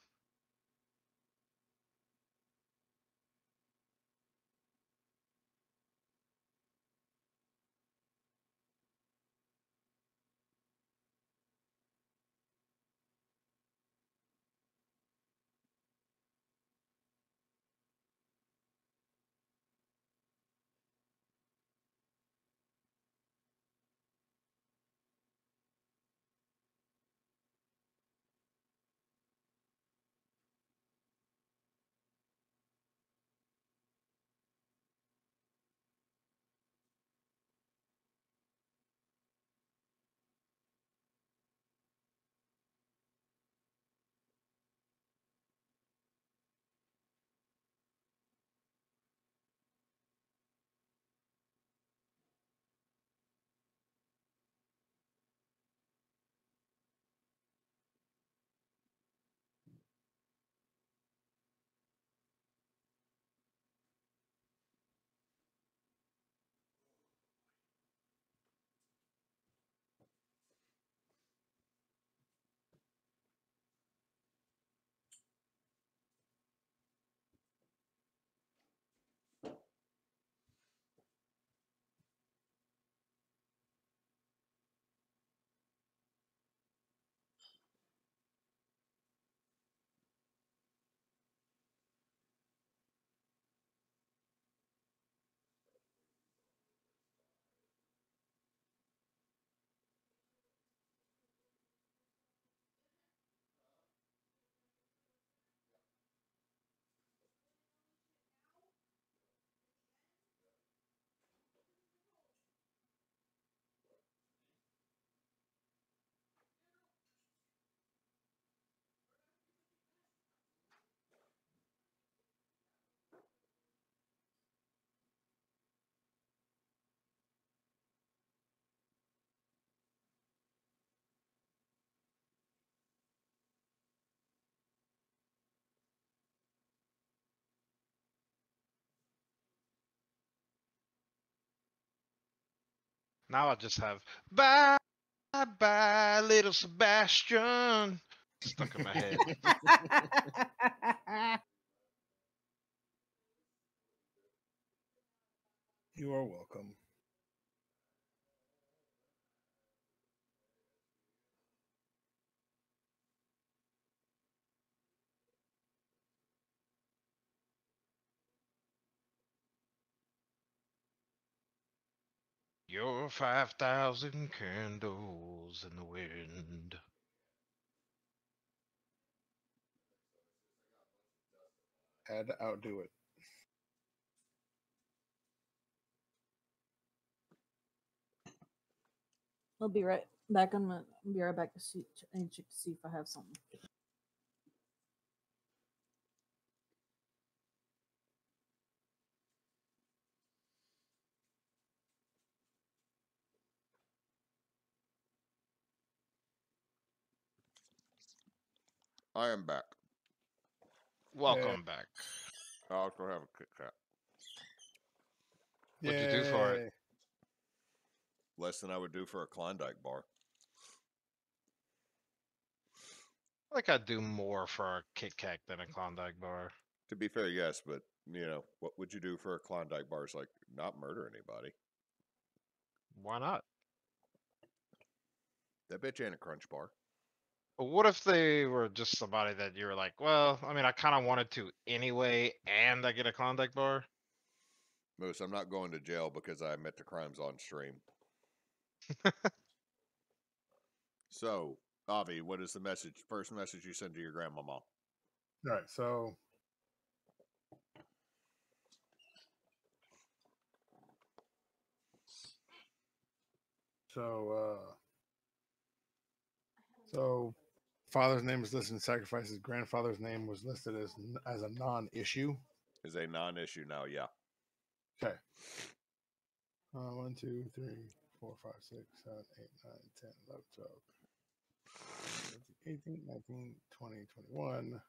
Now I just have bye bye little Sebastian stuck in my head. You are welcome. You're 5,000 candles in the wind. Had to outdo it. I'll be right back. I'll be right back to see and check to see if I have something. I am back. Welcome back. I also have a Kit Kat. What'd you do for it? Yay. Less than I would do for a Klondike bar. Like I'd do more for a Kit Kat than a Klondike bar. To be fair, yes, but you know, what would you do for a Klondike bar? It's like not murder anybody. Why not? That bitch ain't a Crunch bar. But what if they were just somebody that you were like, well, I mean, I kind of wanted to anyway, and I get a Klondike bar? Moose, I'm not going to jail because I admit to crimes on stream. So, Avie, what is the message? First message you send to your grandmama? All right, so father's name is listed in sacrifices. Grandfather's name was listed as a non-issue. Is a non-issue now, yeah. Okay. 1, 2, 3, 4, 5, 6, 7, 8, 9, 10, 11, 12, 18, 19, 20, 21.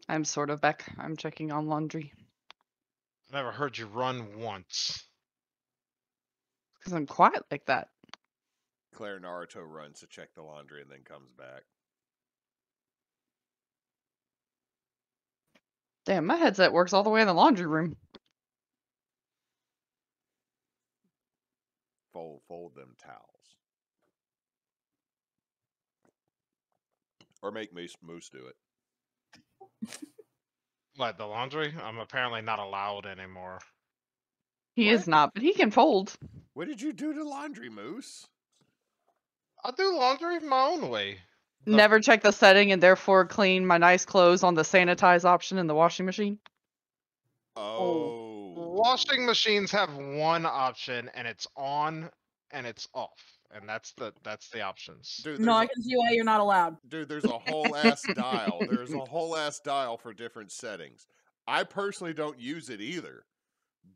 I'm sort of back. I'm checking on laundry. Never heard you run once. Because I'm quiet like that. Claire Naruto runs to check the laundry and then comes back. Damn, my headset works all the way in the laundry room. Fold them towels. Or make Moose do it. What, the laundry? I'm apparently not allowed anymore. He What? is not, but he can fold. What did you do to laundry, Moose? I do laundry my own way. The- Never check the setting and therefore clean my nice clothes on the sanitize option in the washing machine. Oh. Washing machines have one option, and it's on and it's off, and that's the options. Dude, No, I can see why you're not allowed. Dude, there's a whole ass dial. There's a whole ass dial for different settings. I personally don't use it either,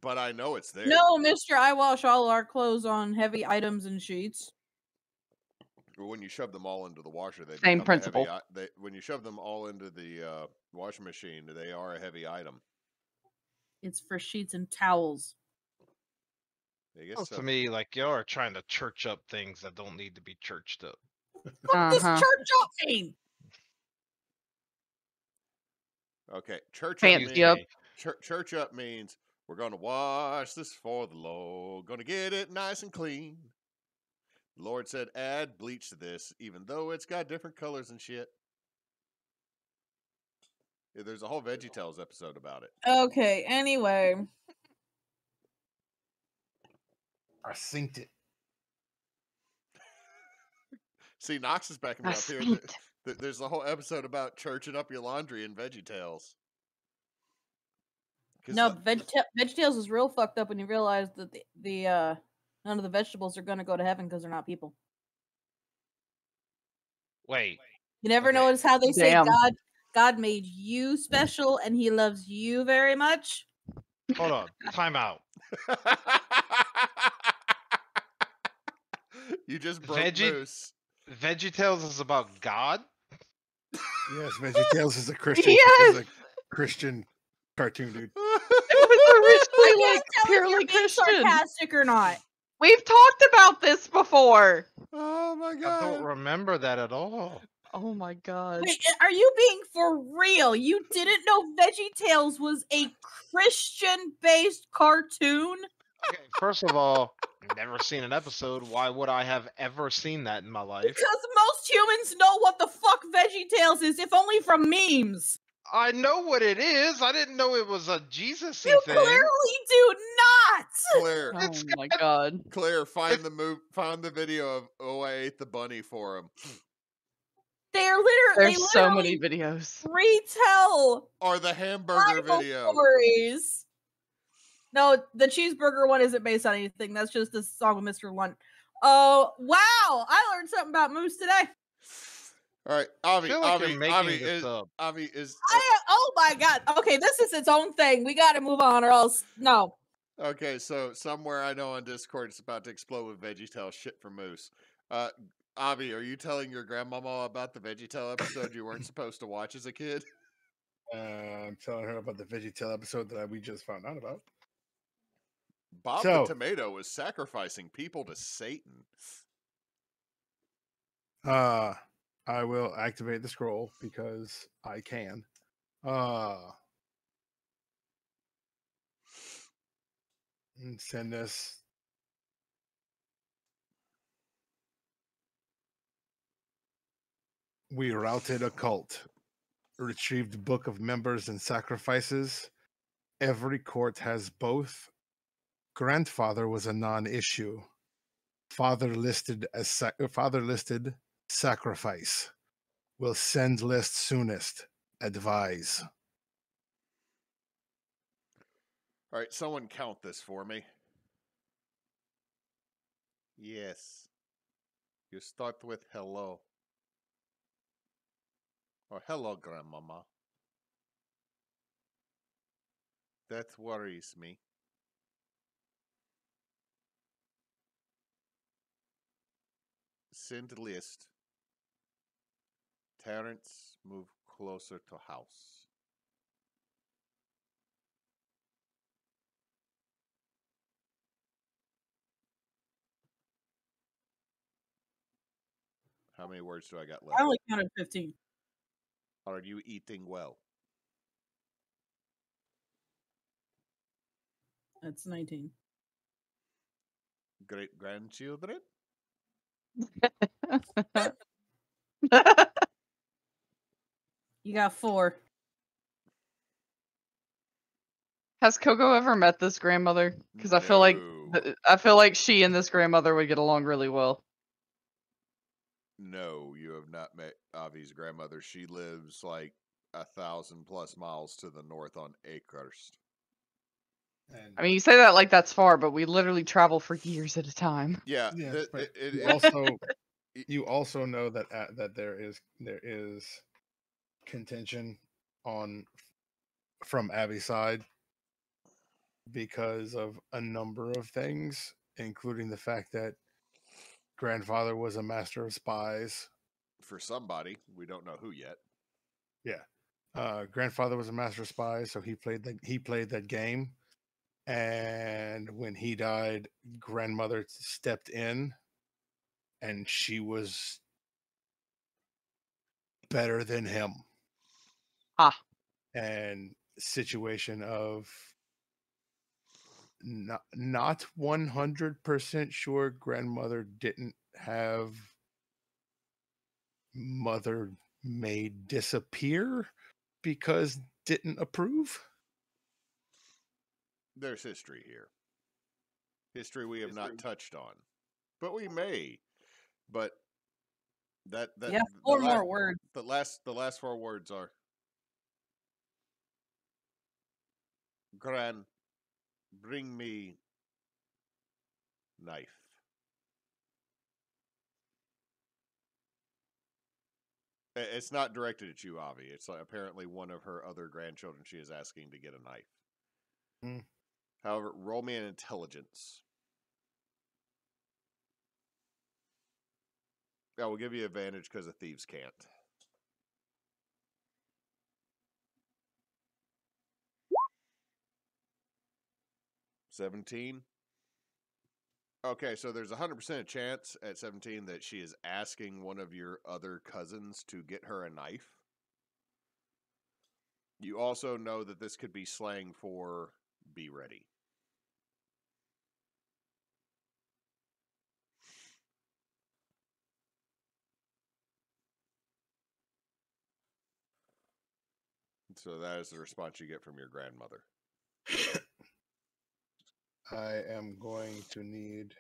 but I know it's there. No, mister, I wash all our clothes on heavy items and sheets. When you shove them all into the washer, they Same become principle. A heavy, when you shove them all into the washing machine, they are a heavy item. It's for sheets and towels. I guess Sounds so. to me like y'all are trying to church up things that don't need to be churched up. What does church up mean? Okay, church Fancy up up. means, church up means we're gonna wash this for the Lord, gonna get it nice and clean. The Lord said, add bleach to this, even though it's got different colors and shit. Yeah, there's a whole VeggieTales episode about it. Okay, anyway. I synced it. See, Nox is backing me up here. There's a whole episode about churching up your laundry in VeggieTales. No, VeggieTales is real fucked up when you realize that the none of the vegetables are going to go to heaven because they're not people. Wait. You never Okay. notice how they say Damn. God made you special and he loves you very much? Hold on. Time out. You just broke Moose. VeggieTales is about God? Yes, VeggieTales is a Christian. Yes! Christian cartoon, dude. It was originally I like can't tell if purely you're being Christian. sarcastic or not. We've talked about this before. Oh my I don't god. remember that at all. Oh my god. Wait, are you being for real? You didn't know VeggieTales was a Christian-based cartoon? Okay, first of all, never seen an episode. Why would I have ever seen that in my life? Because most humans know what the fuck VeggieTales is, if only from memes. I know what it is. I didn't know it was a Jesus-y You thing. clearly do not. Claire, Oh my god. Claire, find the video of "Oh, I ate the bunny" for him. They're literally There's so many videos. retell Or the hamburger Bible video. stories. No, the cheeseburger one isn't based on anything. That's just a song with Mr. Lunt. Oh, wow. I learned something about Moose today. All right, I feel like you're making this up. Avi is Oh my god. Okay, this is its own thing. We got to move on or else no. okay. So somewhere I know on Discord it's about to explode with VeggieTale shit for Moose. Avi, are you telling your grandmama about the VeggieTale episode you weren't supposed to watch as a kid? I'm telling her about the VeggieTale episode that we just found out about. Bob So- the Tomato was sacrificing people to Satan. I will activate the scroll because I can. And send this. We routed a cult, retrieved book of members and sacrifices. Every court has both. Grandfather was a non-issue. Father listed sacrifice. Will send list soonest. Advise. All right, someone count this for me. Yes. You start with hello. Or hello, grandmama. That worries me. Send list. Terrence, move closer to house. How many words do I got left? I only counted 15. Are you eating well? That's 19. Great grandchildren? You got 4. Has Kogo ever met this grandmother? Because I feel like she and this grandmother would get along really well. No, you have not met Avi's grandmother. She lives like 1,000+ miles to the north on Acrehurst. And I mean, you say that like that's far, but we literally travel for years at a time. Yeah, yeah, but you it- also you also know that that there is contention from Abby's side because of a number of things, including the fact that grandfather was a master of spies. for somebody, we don't know who yet. Grandfather was a master of spies, so he played that game. And when he died, grandmother stepped in, and she was better than him. Ah. And situation of not 100% sure grandmother didn't have mother made disappear because didn't approve. There's history here. History we have not touched on, but we may. But that Yeah, 4 more words. The last 4 words are Gran, bring me knife. It's not directed at you, Avi. It's like apparently one of her other grandchildren she is asking to get a knife. Hmm. However, roll me an intelligence. Yeah, we'll give you advantage because the thieves can't. 17. Okay, so there's 100% chance at 17 that she is asking one of your other cousins to get her a knife. You also know that this could be slang for be ready. So that is the response you get from your grandmother. I am going to need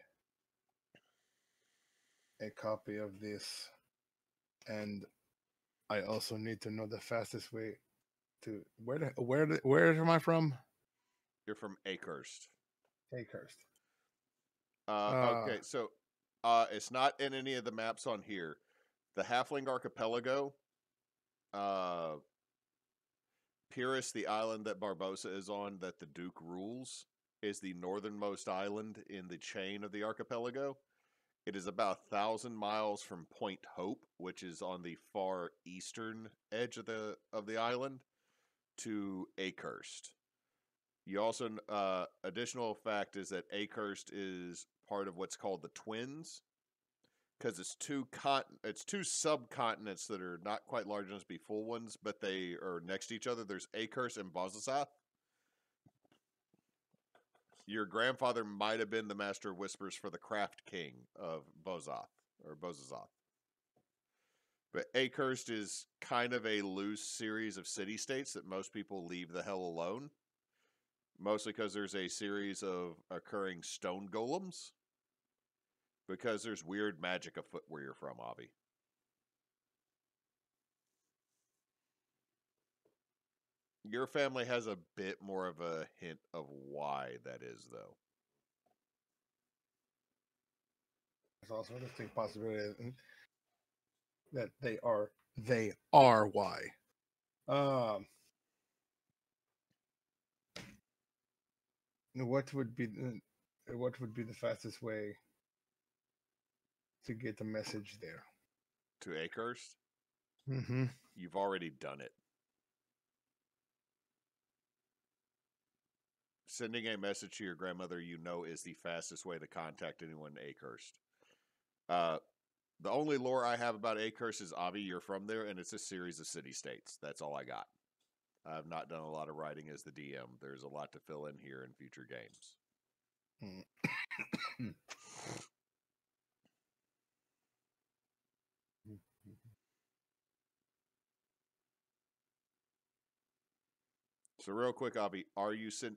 a copy of this, and I also need to know the fastest way to where am I from? You're from Acehurst. Acehurst. Okay, so it's not in any of the maps on here. The Halfling Archipelago, Pyrrhus, the island that Barbosa is on, that the Duke rules, is the northernmost island in the chain of the archipelago. It is about 1,000 miles from Point Hope, which is on the far eastern edge of the island, to Acehurst. You also additional fact is that Acehurst is part of what's called the Twins, because it's two subcontinents that are not quite large enough to be full ones, but they are next to each other. There's Acehurst and Bozasath. Your grandfather might have been the Master of Whispers for the Craft King of Bozath, or Bozazath. But Acehurst is kind of a loose series of city-states that most people leave the hell alone. Mostly because there's a series of occurring stone golems. Because there's weird magic afoot where you're from, Avie. Your family has a bit more of a hint of why that is, though. There's also a distinct possibility that they are why. What would be the fastest way to get the message there? To Acehurst? Mm-hmm. You've already done it. Sending a message to your grandmother, you know, is the fastest way to contact anyone in Acehurst. The only lore I have about Acehurst is, Avie, you're from there, and it's a series of city-states. That's all I got. I've not done a lot of writing as the DM. There's a lot to fill in here in future games. So real quick, Avie,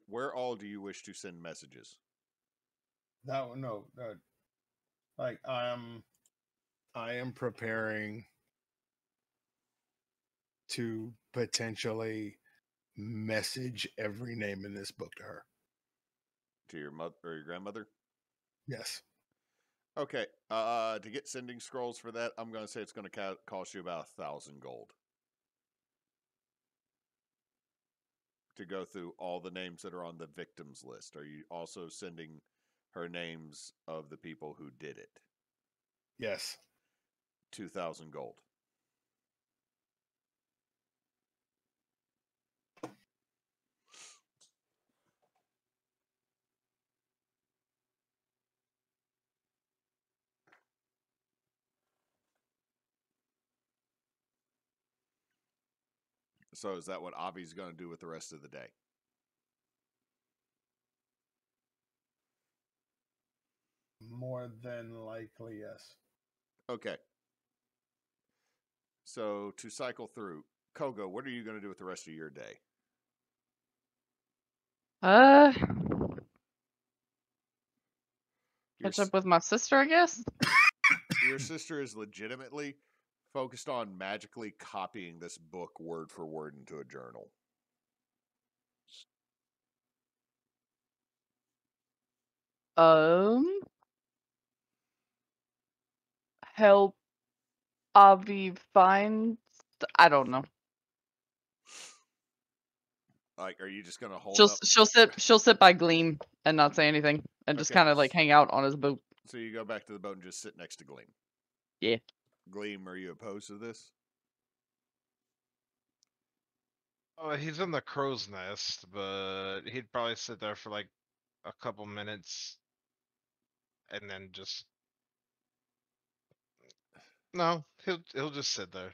where all do you wish to send messages? No. Like I am preparing to potentially message every name in this book to her. To your mother or your grandmother? Yes. Okay. To get sending scrolls for that, I'm going to say it's going to cost you about 1,000 gold. To go through all the names that are on the victims list. Are you also sending her names of the people who did it? Yes. 2,000 gold. So is that what Avie's going to do with the rest of the day? More than likely, yes. Okay. So to cycle through, Kogo, what are you going to do with the rest of your day? Catch up with my sister, I guess. Your sister is legitimately focused on magically copying this book word for word into a journal. Help Avie find. I don't know. Like, are you just gonna hold She'll up? she'll sit by Gleam and not say anything and just Okay. kind of like hang out on his boat. So you go back to the boat and just sit next to Gleam. Yeah. Gleam, are you opposed to this? Oh, he's in the crow's nest, but he'd probably sit there for like a couple minutes, and then just no, he'll just sit there.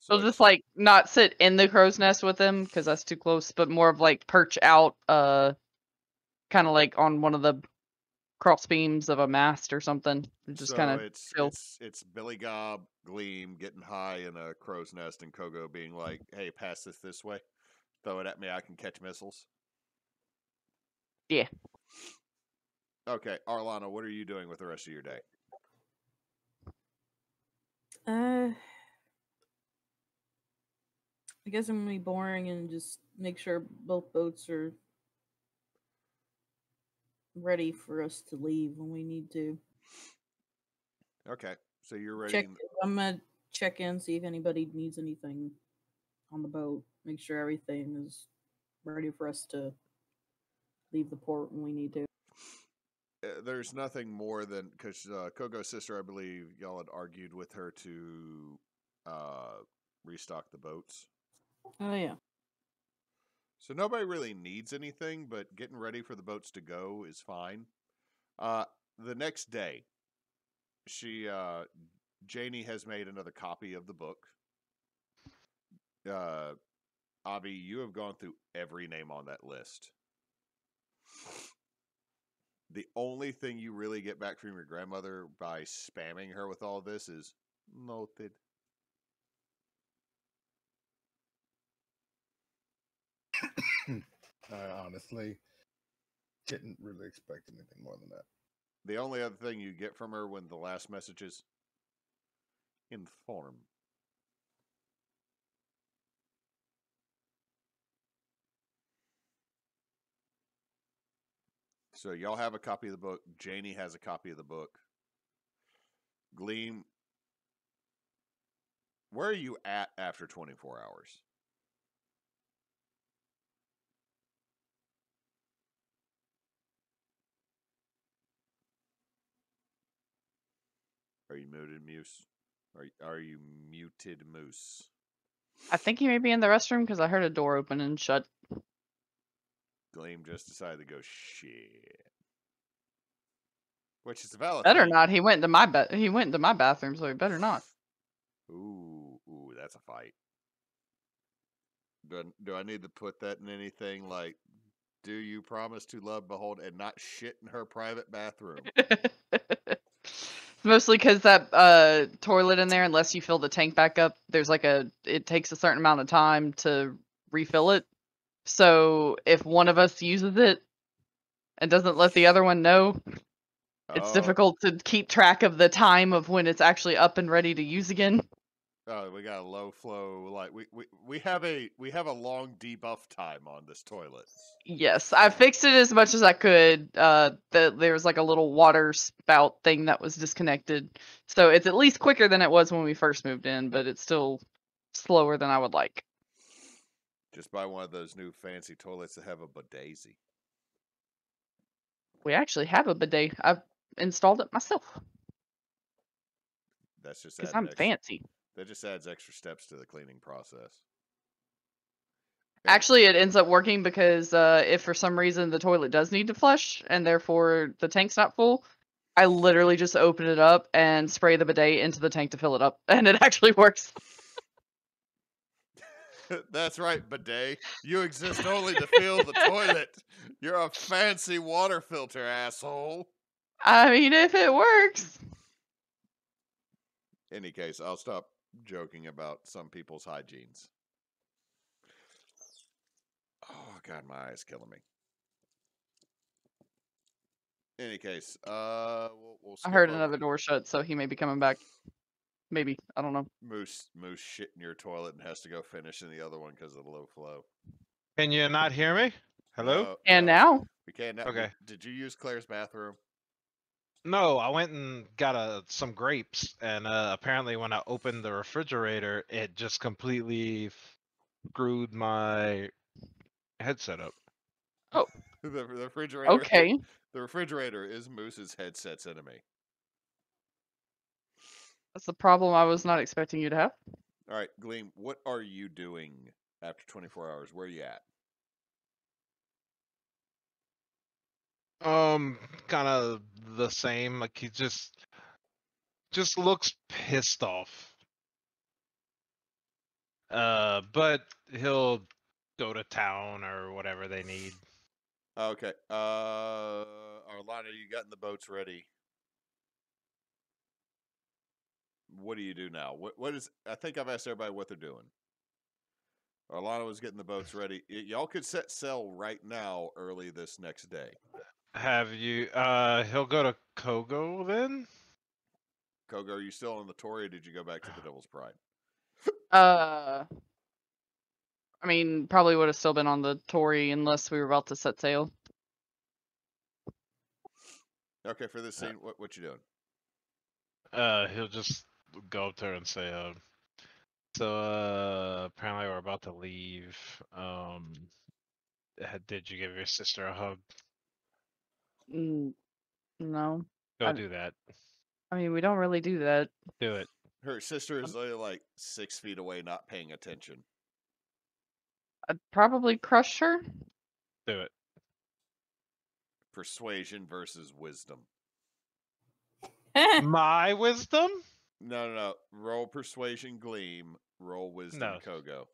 So So just like not sit in the crow's nest with him because that's too close, but more of like perch out, kind of like on one of the cross beams of a mast or something. And just kind of chill. it's Billy Gob, Gleam getting high in a crow's nest, and Kogo being like, "Hey, pass this way. Throw it at me. I can catch missiles." Yeah. Okay, Arlanna, what are you doing with the rest of your day? I guess I'm gonna be boring and just make sure both boats are ready for us to leave when we need to. Okay, so you're ready. Check. I'm gonna check in, see if anybody needs anything on the boat. Make sure everything is ready for us to leave the port when we need to. There's nothing more than because Kogo's sister, I believe, y'all had argued with her to restock the boats. Oh yeah. So nobody really needs anything, but getting ready for the boats to go is fine. The next day, Janie has made another copy of the book. Avie, you have gone through every name on that list. The only thing you really get back from your grandmother by spamming her with all this is noted. I honestly didn't really expect anything more than that. The only other thing you get from her when the last message is inform. So y'all have a copy of the book. Janie has a copy of the book. Gleam, where are you at after 24 hours? Are you muted, Moose? Are you muted, Moose? I think he may be in the restroom because I heard a door open and shut. Gleam just decided to go shit. Which is a valid Better thing. not. He went into my He went into my bathroom, so he better not. Ooh, that's a fight. Do I need to put that in anything like, do you promise to love, behold, and not shit in her private bathroom? Mostly because that toilet in there, unless you fill the tank back up, there's like it takes a certain amount of time to refill it. So if one of us uses it and doesn't let the other one know, it's difficult to keep track of the time of when it's actually up and ready to use again. Oh, we got a low flow. Like we have a long debuff time on this toilet. Yes, I fixed it as much as I could. There was like a little water spout thing that was disconnected, so it's at least quicker than it was when we first moved in, but it's still slower than I would like. Just buy one of those new fancy toilets that have a bidet. We actually have a bidet. I've installed it myself That's just because I'm fancy. That just adds extra steps to the cleaning process. Actually, it ends up working because if for some reason the toilet does need to flush and therefore the tank's not full, I literally just open it up and spray the bidet into the tank to fill it up, and it actually works. That's right, bidet. You exist only to fill the toilet. You're a fancy water filter, asshole. I mean, if it works. In any case, I'll stop joking about some people's hygienes. Oh God, my eye's killing me. In any case, we'll I heard skip another over door shut, so he may be coming back. Maybe, I don't know. Moose shit in your toilet and has to go finish in the other one because of the low flow. Can you not hear me? Hello? No, And no, now? we can't. Okay. Did you use Claire's bathroom? No, I went and got some grapes, and apparently when I opened the refrigerator, it just completely screwed my headset up. Oh, The refrigerator. okay. The refrigerator is Moose's headset's enemy. That's the problem I was not expecting you to have. All right, Gleam, what are you doing after 24 hours? Where are you at? Kind of the same. Like he just looks pissed off. But he'll go to town or whatever they need. Okay. Arlanna, you gotten the boats ready. What do you do now? What is? I think I've asked everybody what they're doing. Arlanna was getting the boats ready. Y'all could set sail right now, early this next day. Have you? He'll go to Kogo then. Kogo, are you still on the Tory, or did you go back to the Devil's Pride? I mean, probably would have still been on the Tory unless we were about to set sail. Okay, for this scene, what you doing? He'll just go up to her and say, so apparently we're about to leave. Did you give your sister a hug? No. Go do that. I mean, we don't really do that. Do it. Her sister is literally like 6 feet away, not paying attention. I'd probably crush her. Do it. Persuasion versus wisdom. My wisdom? No. Roll persuasion, Gleam. Roll wisdom, No. Kogo.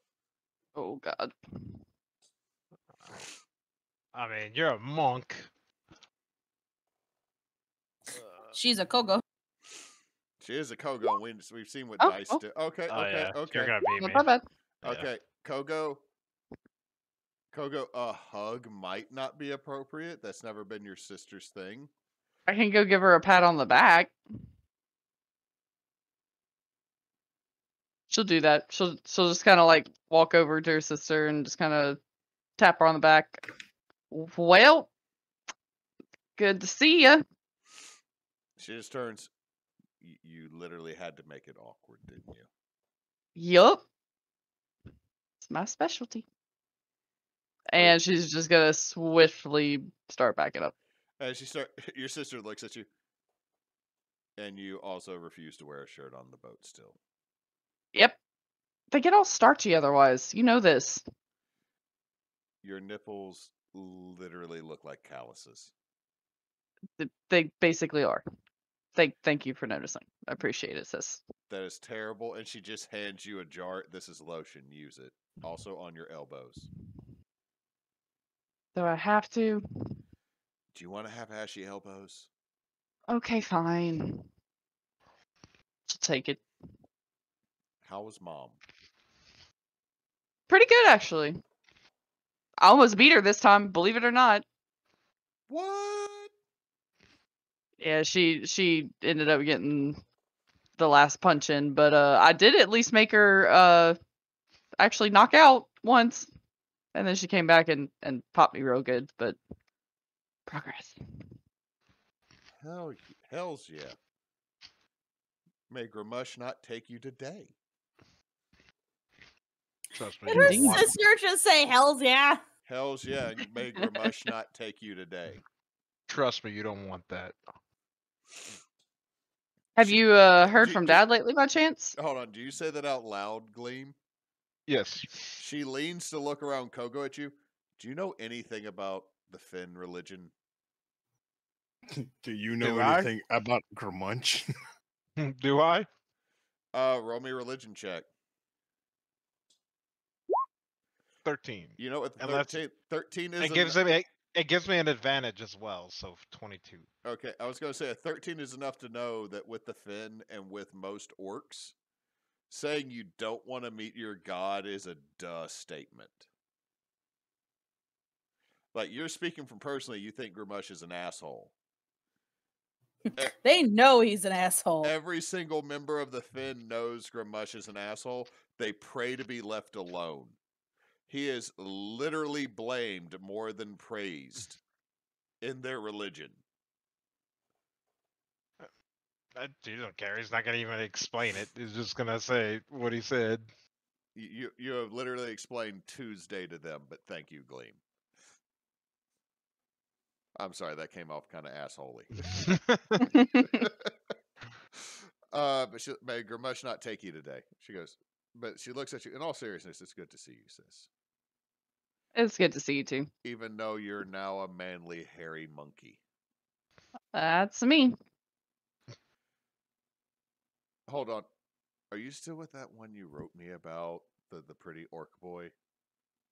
Oh God. I mean, you're a monk. She's a Kogo. She is a Kogo, and we've seen what Oh, dice oh. do. Okay, Oh, okay, yeah. okay. You're gonna beat me. Not bad. Yeah. Okay, Kogo, a hug might not be appropriate. That's never been your sister's thing. I can go give her a pat on the back. She'll do that. She'll just kind of like walk over to her sister and just kind of tap her on the back. Well, good to see you. She just turns. You literally had to make it awkward, didn't you? Yup. It's my specialty. And she's just gonna swiftly start backing up. As your sister looks at you, and you also refuse to wear a shirt on the boat still. Yep. They get all starchy otherwise. You know this. Your nipples literally look like calluses. They basically are. Thank you for noticing. I appreciate it, sis. That is terrible. And she just hands you a jar. This is lotion. Use it. Also on your elbows. Do I have to? Do you want to have ashy elbows? Okay, fine. I'll take it. How was Mom? Pretty good, actually. I almost beat her this time, believe it or not. What? Yeah, she ended up getting the last punch in, but I did at least make her actually knock out once. And then she came back and popped me real good, but progress. Hells yeah. May Gramush not take you today. Trust me. Did her you want- sister just say hells yeah? Hells yeah. May Gramush not take you today. Trust me, you don't want that. Have you heard do- from do- Dad lately by chance? Hold on. Do you say that out loud, Gleam? Yes. She leans to look around Kogo at you. Do you know anything about the Finn religion? Do you know Do I? anything about Gramunch? Do I? Roll me a religion check. 13. You know what? And that's- 13 is. It gives me an advantage as well, so 22. Okay, I was going to say a 13 is enough to know that with the Finn and with most orcs, saying you don't want to meet your god is a duh statement. Like, you're speaking from personally, you think Gramush is an asshole. They know he's an asshole. Every single member of the Finn knows Gramush is an asshole. They pray to be left alone. He is literally blamed more than praised in their religion. He don't care. He's not going to even explain it. He's just going to say what he said. You have literally explained Tuesday to them, but thank you, Gleam. I'm sorry, that came off kind of assholey. But may Gramush not take you today. She goes, but she looks at you. In all seriousness, it's good to see you, sis. It's good to see you too. Even though you're now a manly, hairy monkey. That's me. Hold on. Are you still with that one you wrote me about? The pretty orc boy?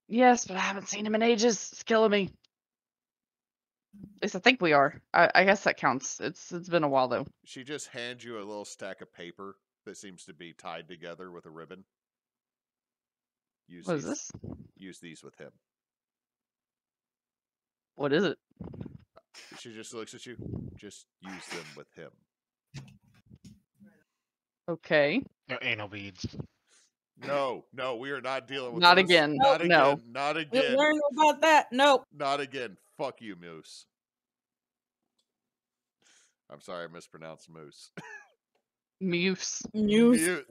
Yes, but I haven't seen him in ages. It's killing me. At least I think we are. I guess that counts. It's been a while though. She just hands you a little stack of paper that seems to be tied together with a ribbon. What is this? Use these with him. What is it? She just looks at you. Just use them with him. Okay. No anal beads. No, we are not dealing with Not those. again. Not again. No. Not We again. learned about that. Nope. Not again. Fuck you, Moose. I'm sorry, I mispronounced Moose. Muse. News.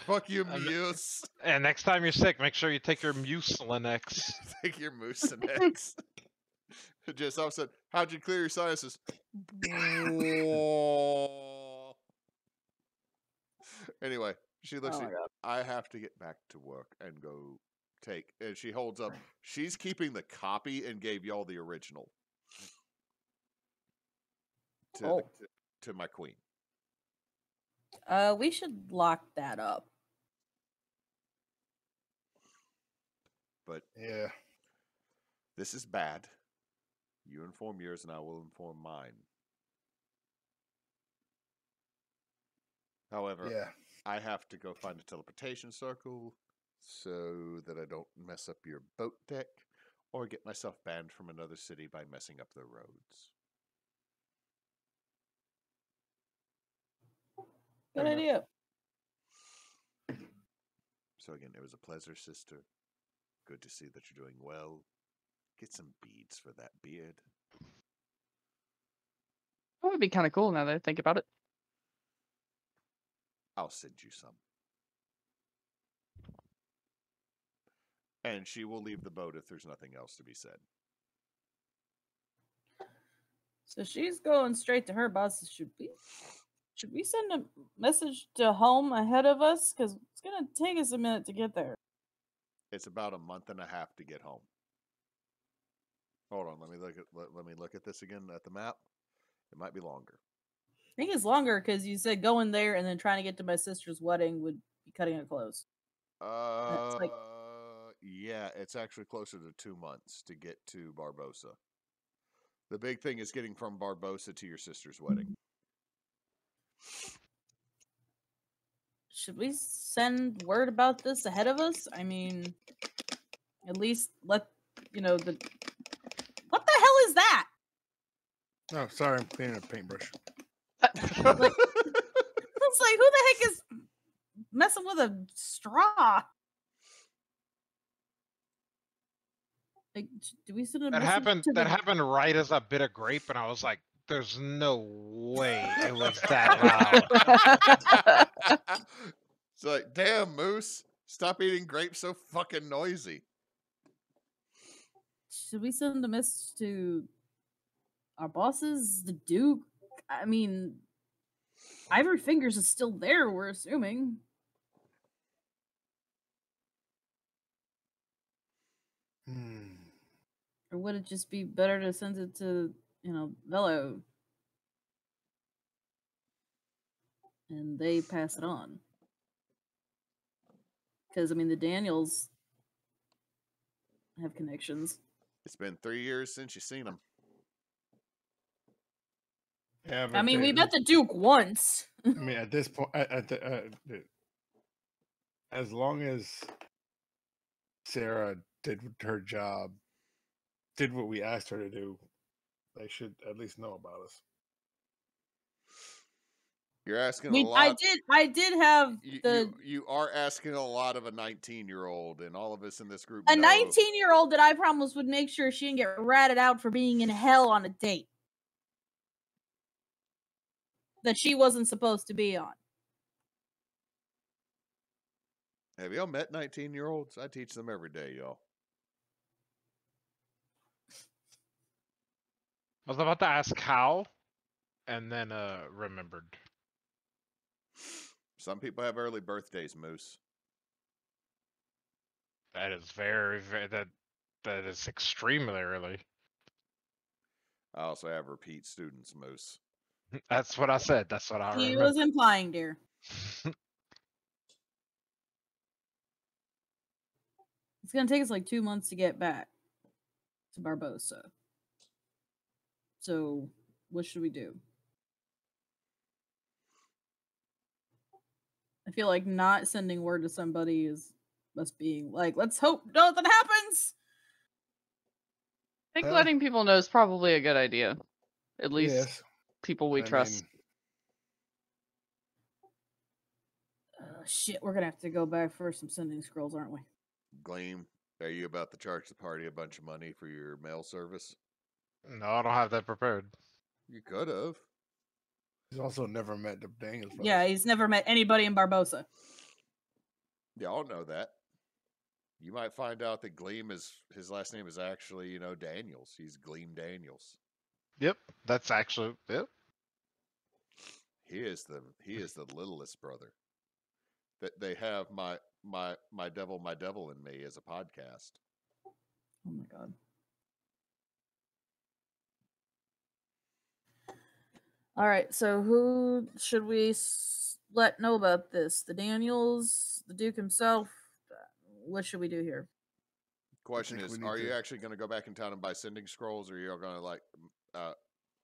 Fuck you, Muse. And next time you're sick, make sure you take your Mucinex. Take your Mucinex. Just all of a sudden, how'd you clear your sinuses? Anyway, she looks Oh at my you. God. I have to get back to work and go take. And she holds up. She's keeping the copy and gave y'all the original. To my queen. We should lock that up. But Yeah. this is bad. You inform yours and I will inform mine. However, Yeah. I have to go find a teleportation circle so that I don't mess up your boat deck or get myself banned from another city by messing up the roads. Good idea. So again, it was a pleasure, sister. Good to see that you're doing well. Get some beads for that beard. That would be kind of cool now that I think about it. I'll send you some. And she will leave the boat if there's nothing else to be said. So she's going straight to her boss. Should we send a message to home ahead of us? Because it's gonna take us a minute to get there. It's about a month and a half to get home. Hold on, let me look at this again at the map. It might be longer. I think it's longer because you said going there and then trying to get to my sister's wedding would be cutting it close. Yeah, it's actually closer to 2 months to get to Barbosa. The big thing is getting from Barbosa to your sister's wedding. Should we send word about this ahead of us? I mean, at least let you know the. What the hell is that? Oh, sorry, I'm cleaning a paintbrush. It's like, who the heck is messing with a straw? Like, do we send a That message happened. to That the- happened right as I bit a grape, and I was like, "There's no way it was that loud." It's like, damn, Moose, stop eating grapes so fucking noisy. Should we send a message to our bosses, the Duke? I mean, Ivory Fingers is still there, we're assuming. Or would it just be better to send it to, Velo? And they pass it on. Because, I mean, the Daniels have connections. It's been 3 years since you've seen them. Yeah, I mean, we met the Duke once. I mean, at this point, as long as Sarah did her job, did what we asked her to do, they should at least know about us. You're asking a lot. I did have you are asking a lot of a 19-year-old, and all of us in this group. A 19-year-old that I promised would make sure she didn't get ratted out for being in hell on a date that she wasn't supposed to be on. Have y'all met 19-year-olds? I teach them every day, y'all. I was about to ask how, and then remembered. Some people have early birthdays, Moose. That is very that is extremely early. I also have repeat students, Moose. That's what I said. That's what I He remember. was implying, dear. It's gonna take us like 2 months to get back to Barbosa. So, what should we do? I feel like not sending word to somebody is us being like, let's hope nothing happens. I think Well- letting people know is probably a good idea. At least Yes. people we I trust. mean, Shit, we're gonna have to go back for some sending scrolls, aren't we? Gleam, are you about to charge the party a bunch of money for your mail service? No, I don't have that prepared. You could have. he's also never met the Daniels brothers. Yeah, he's never met anybody in Barbosa. Y'all know that. You might find out that Gleam is his last name is actually, Daniels. He's Gleam Daniels. Yep, that's actually yep. He is the littlest brother. That they have my devil in me as a podcast. Oh my god. All right, so who should we let know about this? The Daniels, the Duke himself? What should we do here? Question think is, we need are you to- actually going to go back in town and buy sending scrolls, or you're going to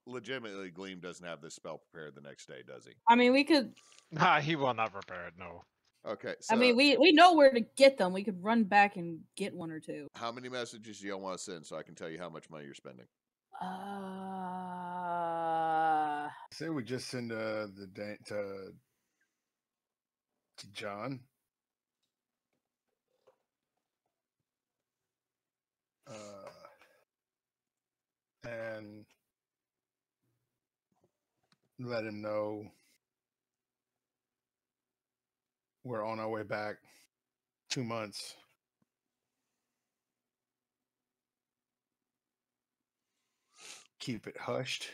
legitimately Gleam doesn't have this spell prepared the next day, does he? I mean, we could. Nah, he will not prepare it. No. Okay, so I mean, we know where to get them. We could run back and get one or two. how many messages do y'all want to send so I can tell you how much money you're spending? Say we just send to John. And let him know we're on our way back. 2 months. Keep it hushed.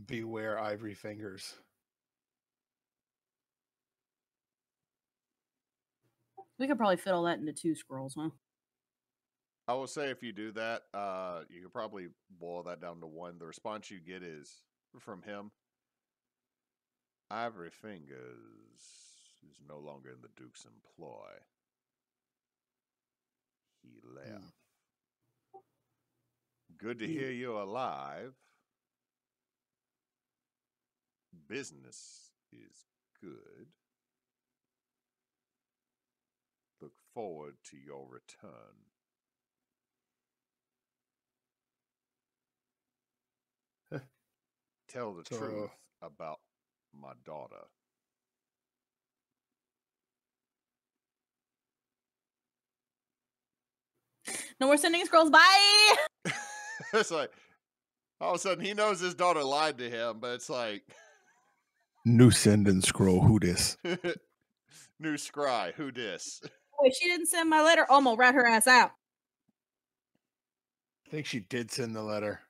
Beware ivory fingers. We could probably fit all that into 2 scrolls, huh? I will say if you do that, you could probably boil that down to 1. The response you get is from him. Ivory Fingers is no longer in the Duke's employ. He left. Good to hear you're alive. Business is good. Look forward to your return. Tell the So- truth about my daughter. No more sending scrolls. Bye. It's like all of a sudden he knows his daughter lied to him, but it's like New send and scroll. Who this? new scry. Who dis? Wait, she didn't send my letter. Oh, I'm gonna rat her ass out. I think she did send the letter.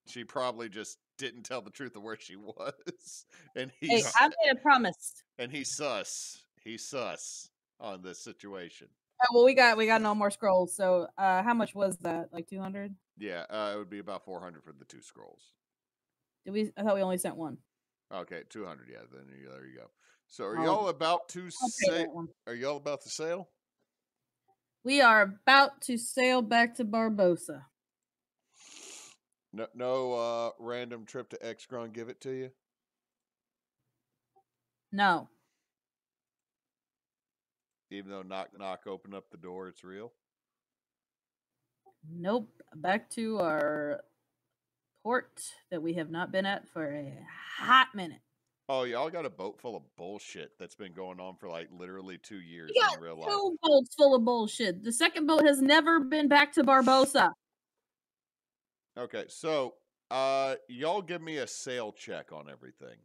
She probably just didn't tell the truth of where she was, and Hey, he's I made a promise. and he's sus. He's sus on this situation. Well, we got no more scrolls. So, how much was that? Like 200? Yeah, it would be about 400 for the 2 scrolls. Did we? I thought we only sent one. Okay, 200. Yeah, then there you go. So are I'll- y'all about to I'll pay say? that one. Are y'all about to sail? We are about to sail back to Barbosa. No, random trip to X-Gron give it to you. No. Even though knock knock open up the door, it's real. Nope. Back to our port that we have not been at for a hot minute. Oh, y'all got a boat full of bullshit that's been going on for like literally 2 years We got in real life. 2 boats full of bullshit. The second boat has never been back to Barbosa. Okay, so y'all give me a sail check on everything.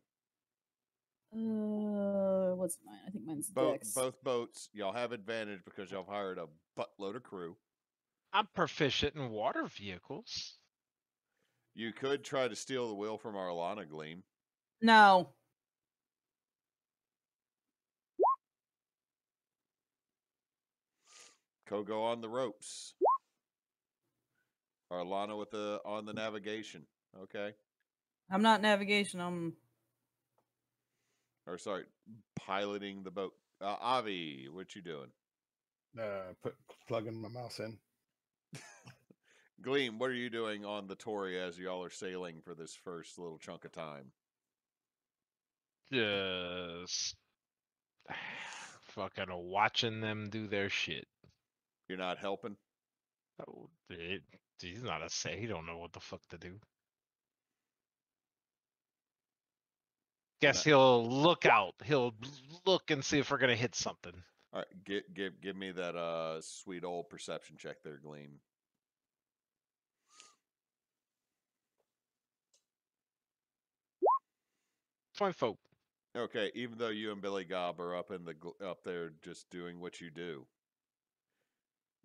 What's mine? I think mine's Both Dex. boats, y'all have advantage because y'all have hired a buttload of crew. I'm proficient in water vehicles. You could try to steal the wheel from Arlanna, Gleam. No. Kogo on the ropes. Arlanna with the on the navigation. Okay. I'm not navigation. I'm. Or sorry, piloting the boat. Avie, what you doing? Plugging my mouse in. Gleam, what are you doing on the Tory as y'all are sailing for this first little chunk of time? Just fucking watching them do their shit. You're not helping? Oh, he's not a say. He don't know what the fuck to do. Guess he'll look out. He'll look and see if we're gonna hit something. All right, give me that sweet old perception check there, Gleam. Fine, folk. Okay, even though you and Billy Gob are up there just doing what you do,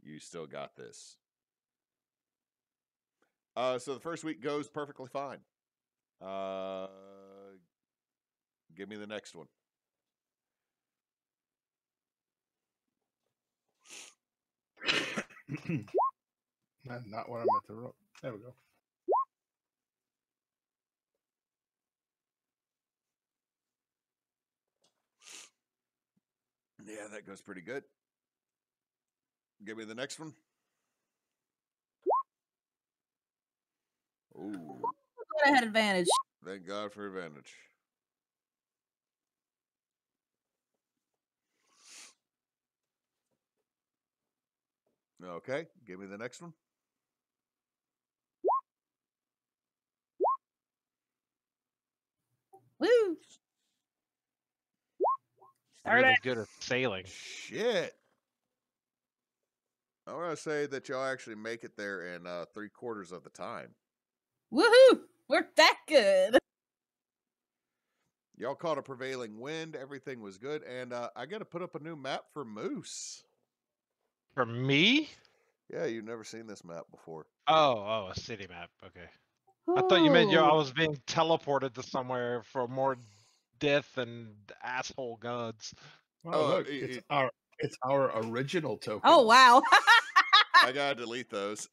you still got this. So the first week goes perfectly fine. Give me the next one. Not what I meant to roll. There we go. Yeah, that goes pretty good. Give me the next one. Ooh, I had advantage. thank God for advantage. Okay, give me the next one. Woo! Really good at sailing. Shit. I want to say that y'all actually make it there in 3/4 of the time. Woohoo! We're that good. Y'all caught a prevailing wind. Everything was good. And I got to put up a new map for Moose. For me? Yeah, you've never seen this map before. Oh, a city map. Okay. I thought you meant I Ooh. was being teleported to somewhere for more death and asshole gods. Oh, look, it's our original token. Oh wow. I gotta delete those.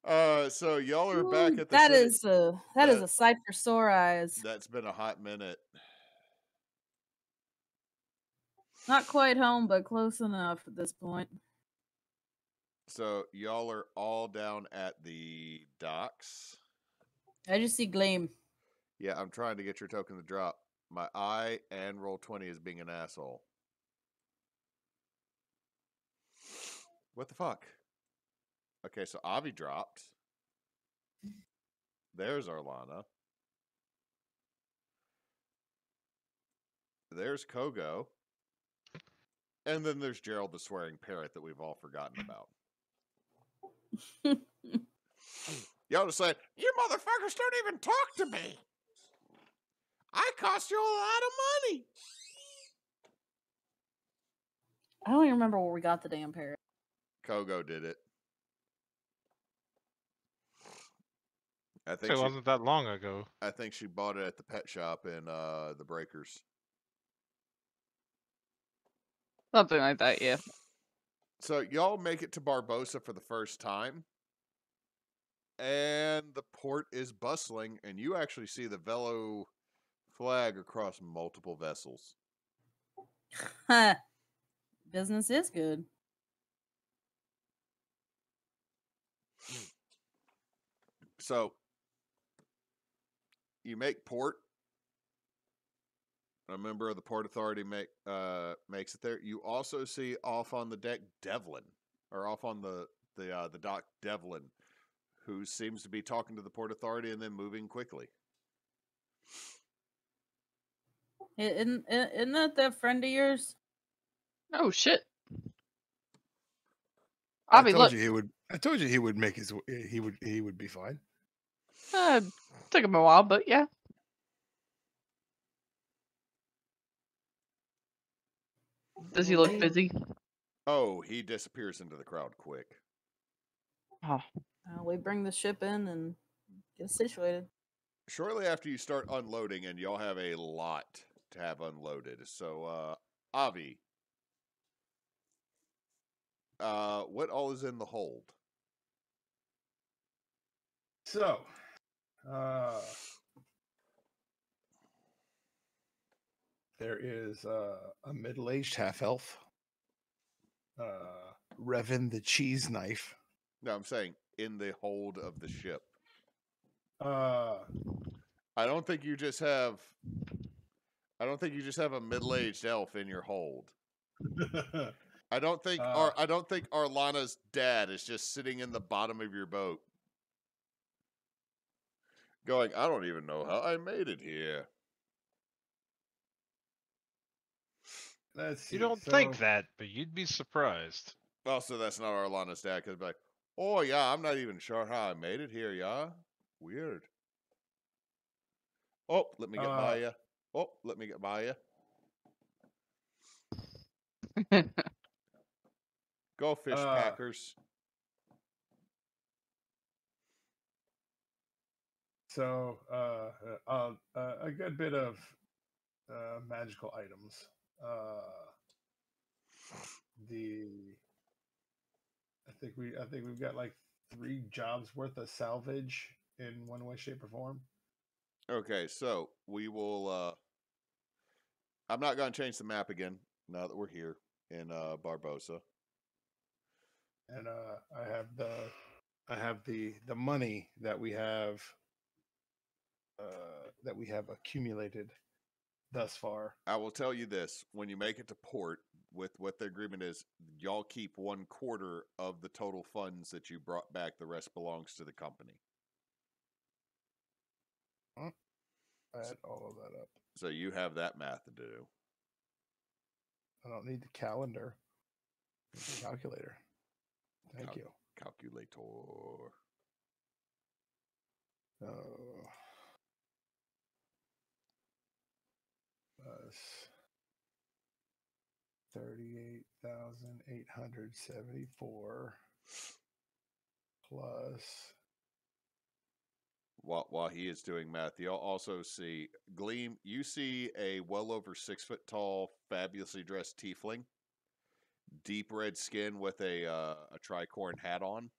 So y'all are back at the that city. is a sight for sore eyes. That's been a hot minute. Not quite home, but close enough at this point. So y'all are all down at the docks. I just see Gleam. Yeah, I'm trying to get your token to drop. My eye and Roll20 is being an asshole. What the fuck? Okay, so Avie dropped. There's Arlanna. There's Kogo. And then there's Gerald the swearing parrot that we've all forgotten about. Y'all just saying, you motherfuckers don't even talk to me. I cost you a lot of money. I don't even remember where we got the damn parrot. Kogo did it. I think It wasn't that long ago. I think she bought it at the pet shop in the Breakers. Something like that, yeah. So y'all make it to Barbosa for the first time. And the port is bustling, and you actually see the Velo flag across multiple vessels. Business is good. So you make port. A member of the Port Authority makes it there. You also see off on the deck Devlin, or off on the dock Devlin, who seems to be talking to the Port Authority and then moving quickly. Isn't that friend of yours? Oh shit. I Avie, told look. you he would. I told you he would make his. He would be fine. Took him a while, but yeah. Does he look busy? Oh, he disappears into the crowd quick. Oh. We bring the ship in and get situated. Shortly after you start unloading, and y'all have a lot to have unloaded. So, Avie, what all is in the hold? So, there is a middle-aged half-elf, Revan the cheese knife. No, I'm saying in the hold of the ship. Uh, I don't think you just have a middle-aged elf in your hold. I don't think Arlanna's dad is just sitting in the bottom of your boat going, I don't even know how I made it here. let's see. You don't think that, but you'd be surprised. Also, that's not Arlanna's dad, because like, oh yeah, I'm not even sure how I made it here, yeah? Weird. Oh, let me get by you. Oh, let me get by you. Go fish packers. So, a good bit of magical items. I think we've got like 3 jobs worth of salvage in one way, shape, or form. Okay, so we will. I'm not going to change the map again now that we're here in Barbosa. And I have the money that we have accumulated thus far. I will tell you this: when you make it to port, with what the agreement is, y'all keep 1/4 of the total funds that you brought back. The rest belongs to the company. Add all of that up. So you have that math to do. I don't need the calendar. I need the calculator. Thank you. Calculator. Plus 38,874 plus. While he is doing math, you'll also see Gleam. You see a well over 6 foot tall, fabulously dressed tiefling, deep red skin with a tricorn hat on,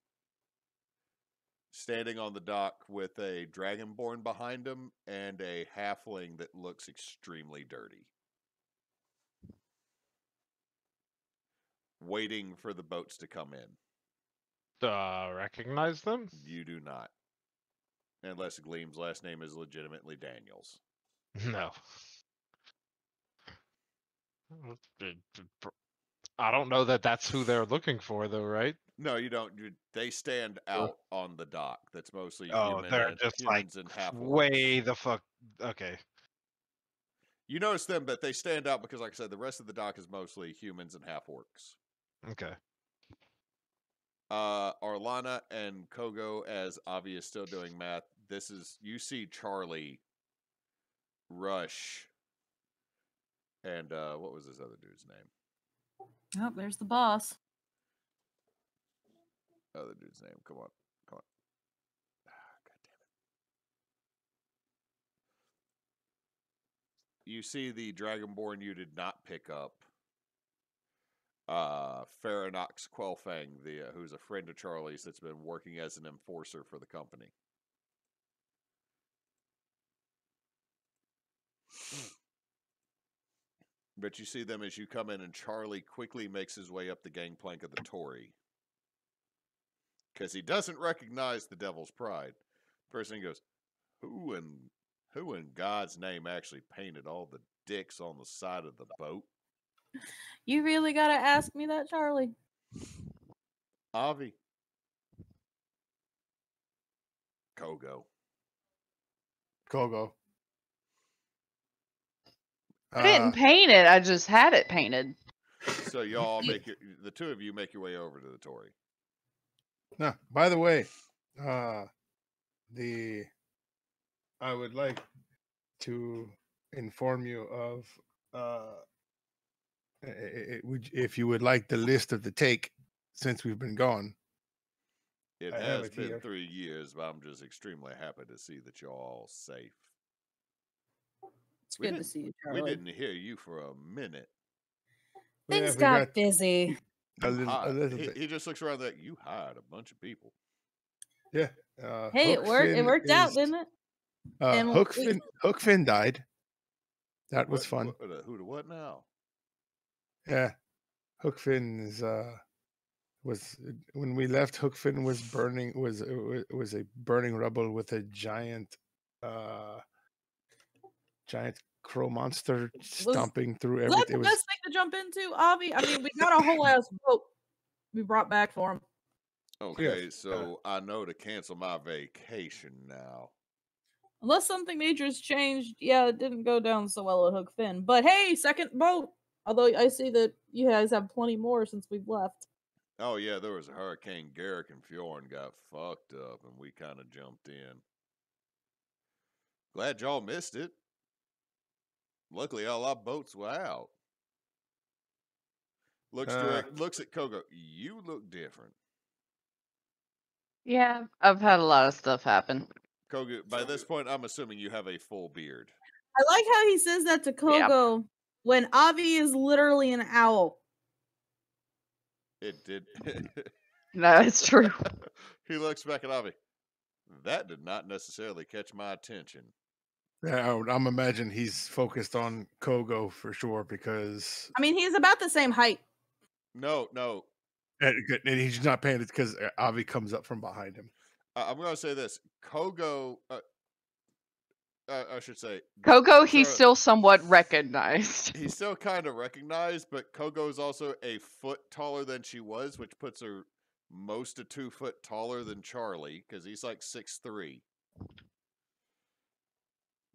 standing on the dock with a dragonborn behind him and a halfling that looks extremely dirty, waiting for the boats to come in. Recognize them? You do not. Unless Gleam's last name is legitimately Daniels. No. I don't know that that's who they're looking for, though, right? No, you don't. They stand out on the dock. That's mostly they're just humans and half way the fuck. Okay. You notice them, but they stand out because, like I said, the rest of the dock is mostly humans and half orcs. Okay. Arlanna and Kogo, as Avie is still doing math, you see Charlie, Rush, and what was this other dude's name? Oh, there's the boss. Other dude's name. Come on. God damn it. You see the Dragonborn you did not pick up. Nox Quelfang, who's a friend of Charlie's that's been working as an enforcer for the company. But you see them as you come in, and Charlie quickly makes his way up the gangplank of the Tory. Because he doesn't recognize the Devil's Pride. First thing he goes, who in God's name actually painted all the dicks on the side of the boat? You really gotta ask me that, Charlie. Avie. Kogo. I didn't paint it. I just had it painted. So y'all the two of you make your way over to the Tory. Now, by the way, I would like to inform you of if you would like the list of the take since we've been gone. It has been 3 years, but I'm just extremely happy to see that you're all safe. It's good to see you, Charlie. We didn't hear you for a minute. Things got busy. A little bit. He just looks around like, you hired a bunch of people. Yeah, Hey, it worked. It worked out, didn't it? And Hookfin died. That was fun. Who to what now? Yeah, Hookfin is was when we left. Hookfin was burning. Was a burning rubble with a giant crow monster stomping through everything. Is that the best thing to jump into, Avie? I mean, we got a whole ass boat we brought back for him. Okay, so I know to cancel my vacation now. Unless something major has changed, yeah, it didn't go down so well at Hookfin. But hey, second boat. Although I see that you guys have plenty more since we've left. Oh yeah, there was a hurricane. Garrick and Fjorn got fucked up, and we kind of jumped in. Glad y'all missed it. Luckily, all our boats were out. Looks at Kogo. You look different. Yeah, I've had a lot of stuff happen. Kogo, by this point, I'm assuming you have a full beard. I like how he says that to Kogo when Avie is literally an owl. It did. No, it's true. He looks back at Avie. That did not necessarily catch my attention. Yeah, I'm imagining he's focused on Kogo for sure because I mean he's about the same height. No. And he's not paying it because Avie comes up from behind him. I'm going to say this. Kogo, I should say. Kogo, he's still somewhat recognized. He's still kind of recognized, but Kogo is also a foot taller than she was, which puts her most of 2 foot taller than Charlie, because he's like 6'3".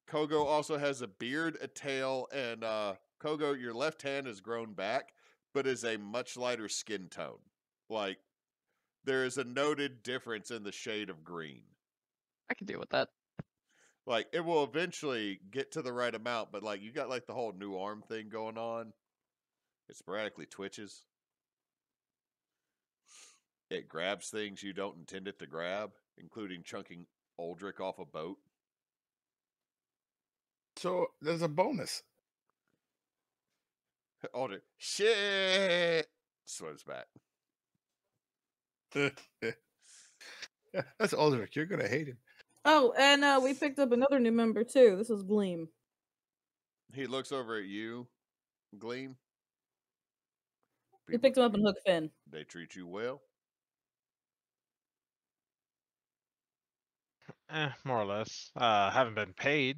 Kogo also has a beard, a tail, and Kogo, your left hand has grown back, but is a much lighter skin tone. Like, there is a noted difference in the shade of green. I can deal with that. Like, it will eventually get to the right amount, but like, you got like the whole new arm thing going on. It sporadically twitches. It grabs things you don't intend it to grab, including chunking Aldrich off a boat. So there's a bonus. Aldrich, shit, swims back. That's Aldrich. You're gonna hate him. Oh, and we picked up another new member too. This is Gleam. He looks over at you, Gleam. We picked him up in Hookfin. They treat you well? More or less. Haven't been paid.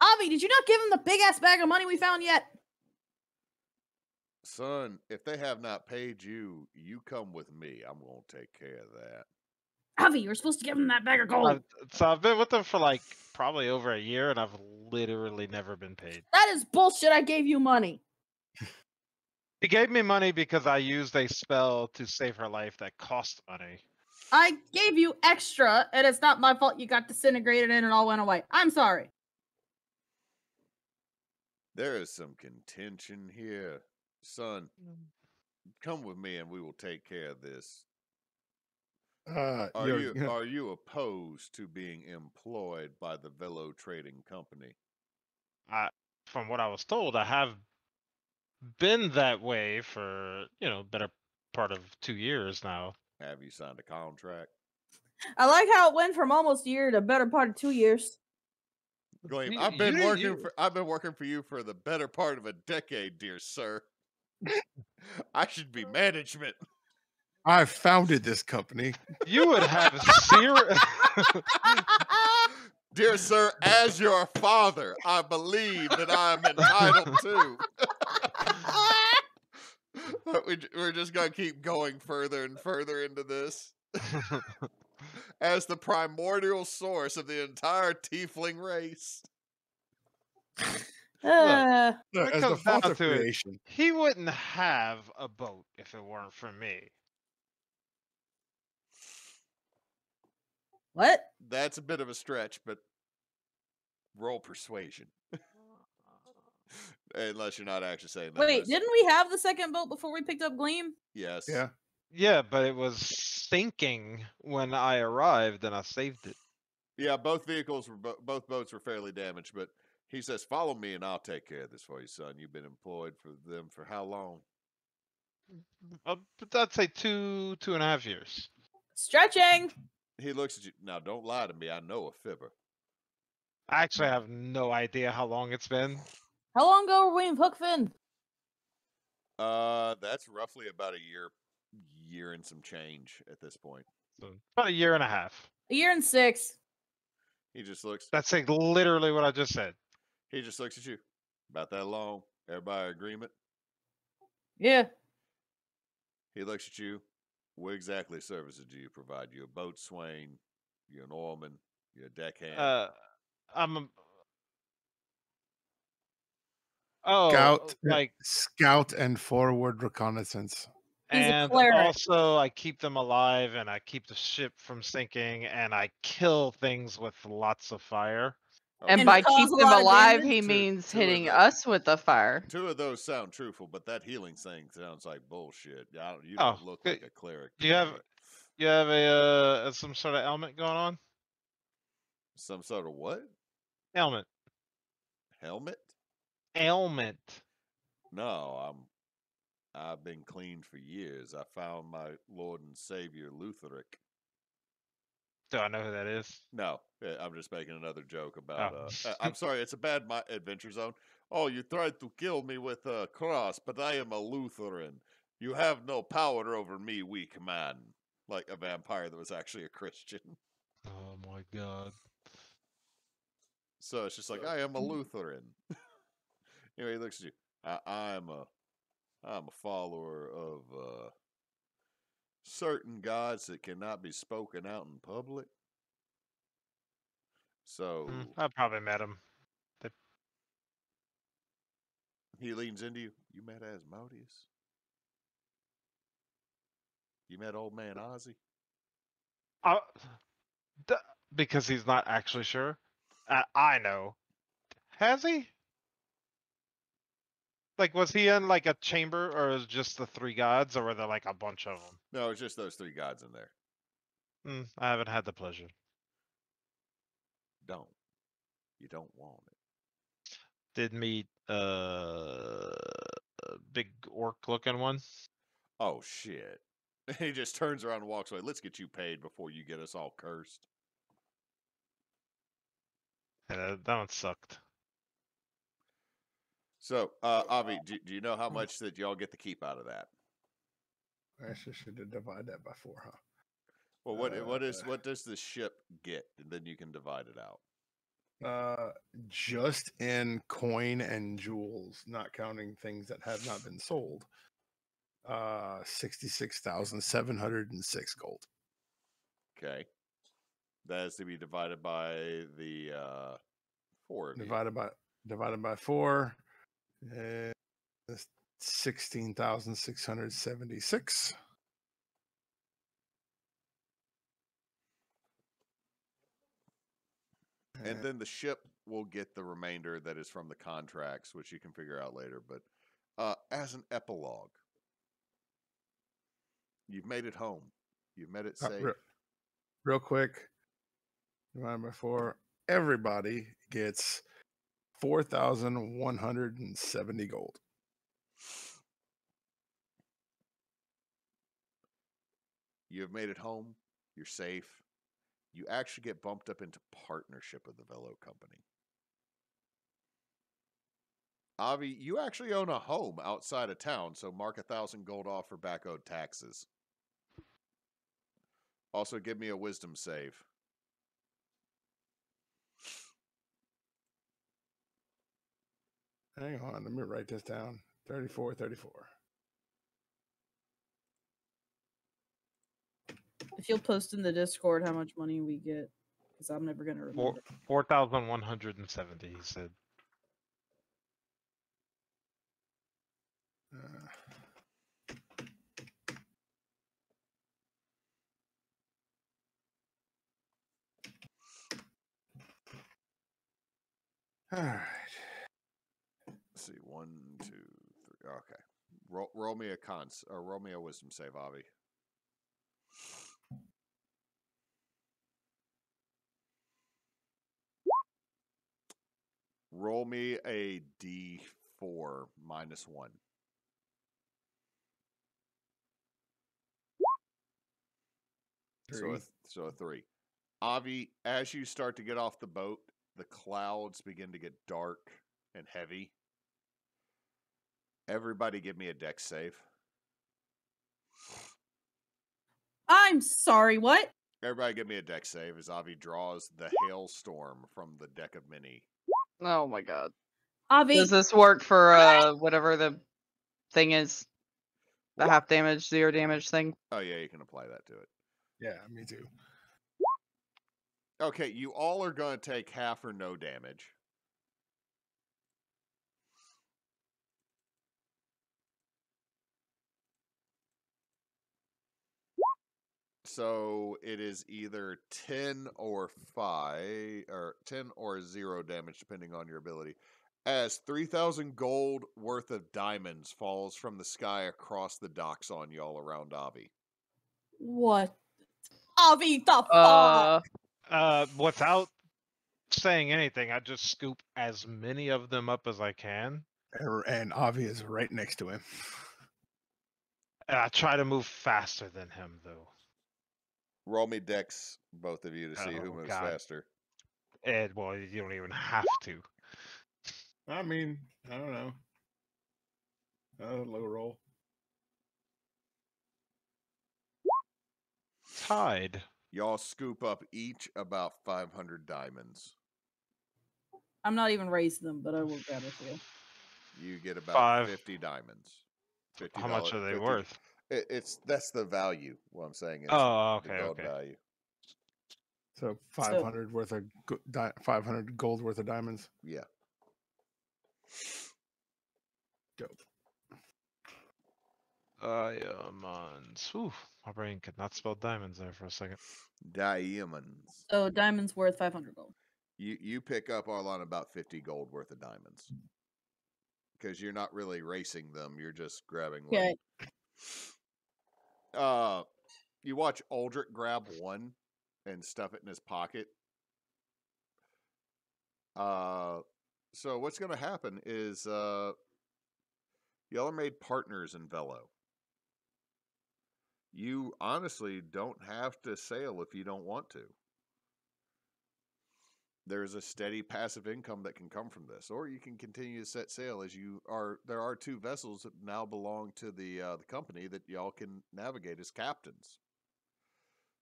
Avie, did you not give him the big ass bag of money we found yet? Son, if they have not paid you, you come with me. I'm going to take care of that. Avie, you were supposed to give him that bag of gold. So I've been with them for like probably over a year, and I've literally never been paid. That is bullshit. I gave you money. He gave me money because I used a spell to save her life that cost money. I gave you extra, and it's not my fault you got disintegrated and it all went away. I'm sorry. There is some contention here. Son, come with me and we will take care of this. Are you opposed to being employed by the Velo Trading Company? From what I was told, I have been that way for, better part of 2 years now. Have you signed a contract? I like how it went from almost a year to better part of 2 years. Gleam, I've been working for you for the better part of a decade, dear sir. I should be management. I founded this company. You would have zero. Dear sir, as your father, I believe that I'm entitled to. We're just going to keep going further and further into this. As the primordial source of the entire tiefling race. As the father of creation. He wouldn't have a boat if it weren't for me. What? That's a bit of a stretch, but roll persuasion. Unless you're not actually saying that. Wait, didn't we have the second boat before we picked up Gleam? Yes. Yeah. Yeah, but it was sinking when I arrived and I saved it. Yeah, both boats were fairly damaged, but he says, "Follow me and I'll take care of this for you, son. You've been employed for them for how long?" I'd say 2.5 years. Stretching. He looks at you. Now, don't lie to me. I know a fibber. I actually have no idea how long it's been. How long ago were we in Hookfin? That's roughly about a year and some change at this point. So about a year and a half. A year and 6. He just looks. That's like literally what I just said. He just looks at you. About that long. Everybody agreement? Yeah. He looks at you. What exactly services do you provide? You a boatswain? You an oarman? You a deckhand? I'm scout and forward reconnaissance. He's a and cleric. also I keep them alive and I keep the ship from sinking and I kill things with lots of fire. And And by cause keep a them lot of alive, damage? he Two- means two of hitting the- us with the fire. 2 of those sound truthful, but that healing thing sounds like bullshit. You Oh, don't look good. like a cleric. Do to you have me. you have a some sort of ailment going on? Some sort of what? Ailment. Helmet? Ailment. No, I've been clean for years. I found my Lord and Savior Lutheric. Do I know who that is? No, I'm just making another joke about. Oh. I'm sorry, it's a bad adventure zone. Oh, you tried to kill me with a cross, but I am a Lutheran. You have no power over me, weak man. Like a vampire that was actually a Christian. Oh my god. So it's just like I am a Lutheran. Anyway, he looks at you. I'm a follower of certain gods that cannot be spoken out in public. So I probably met him. he leans into you. You met Asmodeus? You met old man Ozzy? Because he's not actually sure. I know. Has he? Like, was he in like a chamber, or is just the 3 gods, or were there like a bunch of them? No, it's just those 3 gods in there. I haven't had the pleasure. Don't. You don't want it. Did meet a big orc looking one. Oh shit. He just turns around and walks away. Let's get you paid before you get us all cursed. And that one sucked. So, Avi, do you know how much that y'all get to keep out of that? I actually should have divided that by 4, huh? Well, what does the ship get, and then you can divide it out. Just in coin and jewels, not counting things that have not been sold. 66,706 gold. Okay, that has to be divided by the 4 of you. Divided by 4. 16,676. And then the ship will get the remainder that is from the contracts, which you can figure out later. But as an epilogue, you've made it home. You've made it safe. Real quick, divided by 4. Everybody gets 4,170 gold. You have made it home. You're safe. You actually get bumped up into partnership with the Velo Company. Avi, you actually own a home outside of town, so mark 1,000 gold off for back owed taxes. Also, give me a wisdom save. Hang on, let me write this down. 34. If you'll post in the Discord how much money we get, because I'm never gonna remember. 4,170. He said. All right. Let's see, 1, 2, 3. Okay, roll me a roll me a wisdom save, Avi. Roll me a D4 -1. So a 3. Avi, as you start to get off the boat, the clouds begin to get dark and heavy. Everybody give me a dex save. I'm sorry, what? Everybody give me a dex save as Avi draws the hailstorm from the deck of many. Oh my god. Avi, Does this work for whatever the thing is? The half damage, 0 damage thing? Oh yeah, you can apply that to it. Yeah, me too. Okay, you all are going to take half or no damage. So it is either 10 or 5, or 10 or 0 damage, depending on your ability. As 3,000 gold worth of diamonds falls from the sky across the docks on y'all around Avi. what? Avi, the fuck? Without saying anything, I just scoop as many of them up as I can. And Avi is right next to him. And I try to move faster than him, though. Roll me dex, both of you, to see who Oh, moves God. faster. And, well, you don't even have to. I mean, I don't know. Low roll. Tied. Y'all scoop up each about 500 diamonds. I'm not even raising them, but I will grab a few. You get about 5. 50 diamonds. $50, How much are they 50 worth? That's the value. What I'm saying is Oh, the okay, gold okay. value. So 500 worth of 500 gold worth of diamonds. Yeah. Dope. Diamonds. Whew, my brain could not spell diamonds there for a second. Diamonds. So diamonds worth 500 gold. You pick up, Arlanna, about 50 gold worth of diamonds. Because you're not really racing them, you're just grabbing one. Okay. You watch Aldrich grab one and stuff it in his pocket. So what's going to happen is y'all are made partners in Velo. You honestly don't have to sail if you don't want to. There's a steady passive income that can come from this, or you can continue to set sail as you are. There are 2 vessels that now belong to the company that y'all can navigate as captains.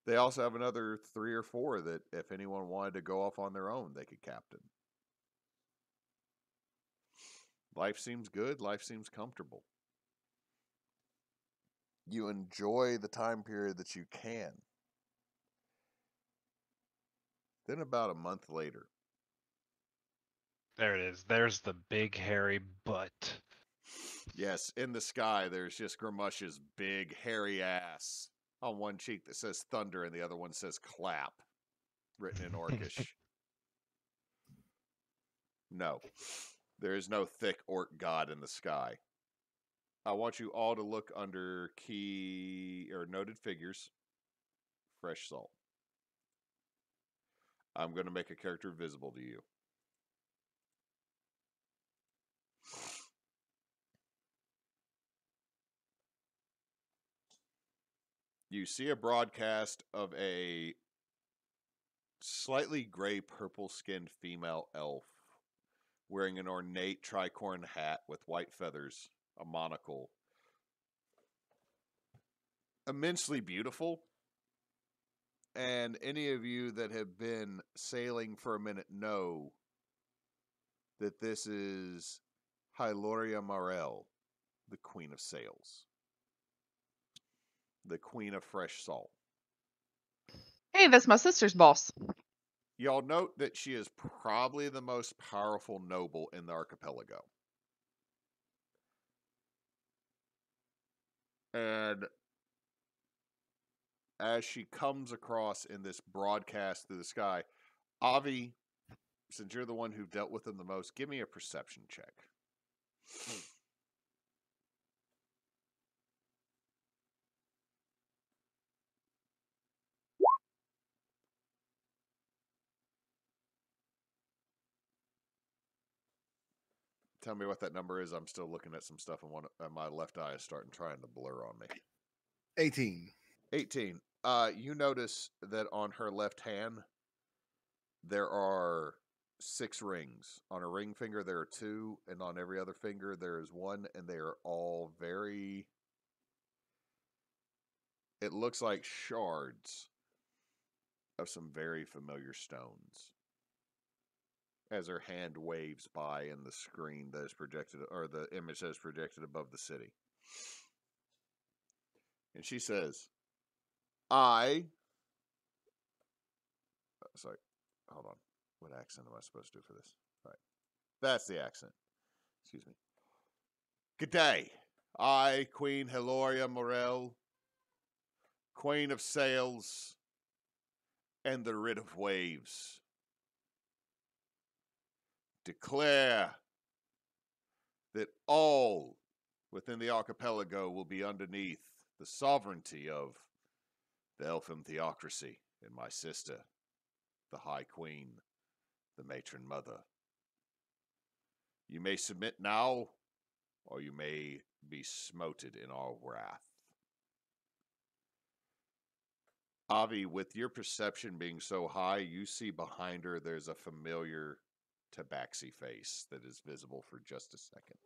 They also have another 3 or 4 that, if anyone wanted to go off on their own, they could captain. Life seems good. Life seems comfortable. You enjoy the time period that you can. Then about a month later. There it is. There's the big hairy butt. Yes, in the sky, there's just Grimush's big hairy ass on one cheek that says thunder and the other one says clap, written in Orcish. No, there is no thick orc god in the sky. I want you all to look under key or noted figures, fresh salt. I'm going to make a character visible to you. You see a broadcast of a slightly gray purple skinned female elf wearing an ornate tricorn hat with white feathers, a monocle. Immensely beautiful. And any of you that have been sailing for a minute know that this is Hyloria Marel, the Queen of Sails. The Queen of Fresh Salt. Hey, that's my sister's boss. Y'all note that she is probably the most powerful noble in the archipelago. And as she comes across in this broadcast through the sky, Avi, since you're the one who dealt with them the most, give me a perception check. Tell me what that number is. I'm still looking at some stuff, and my left eye is starting trying to blur on me. 18. 18. you notice that on her left hand there are 6 rings. On her ring finger there are 2, and on every other finger there is 1, and they are all very... It looks like shards of some very familiar stones. As her hand waves by in the screen that is projected, or the image that is projected above the city. And she says, sorry, hold on. What accent am I supposed to do for this? All right. That's the accent. Excuse me. Good day. I, Queen Hiloria Morel, Queen of Sails, and the Rid of Waves, declare that all within the archipelago will be underneath the sovereignty of the Elfin Theocracy and my sister, the High Queen, the Matron Mother. You may submit now, or you may be smoted in our wrath. Avie, with your perception being so high, you see behind her there's a familiar tabaxi face that is visible for just a second.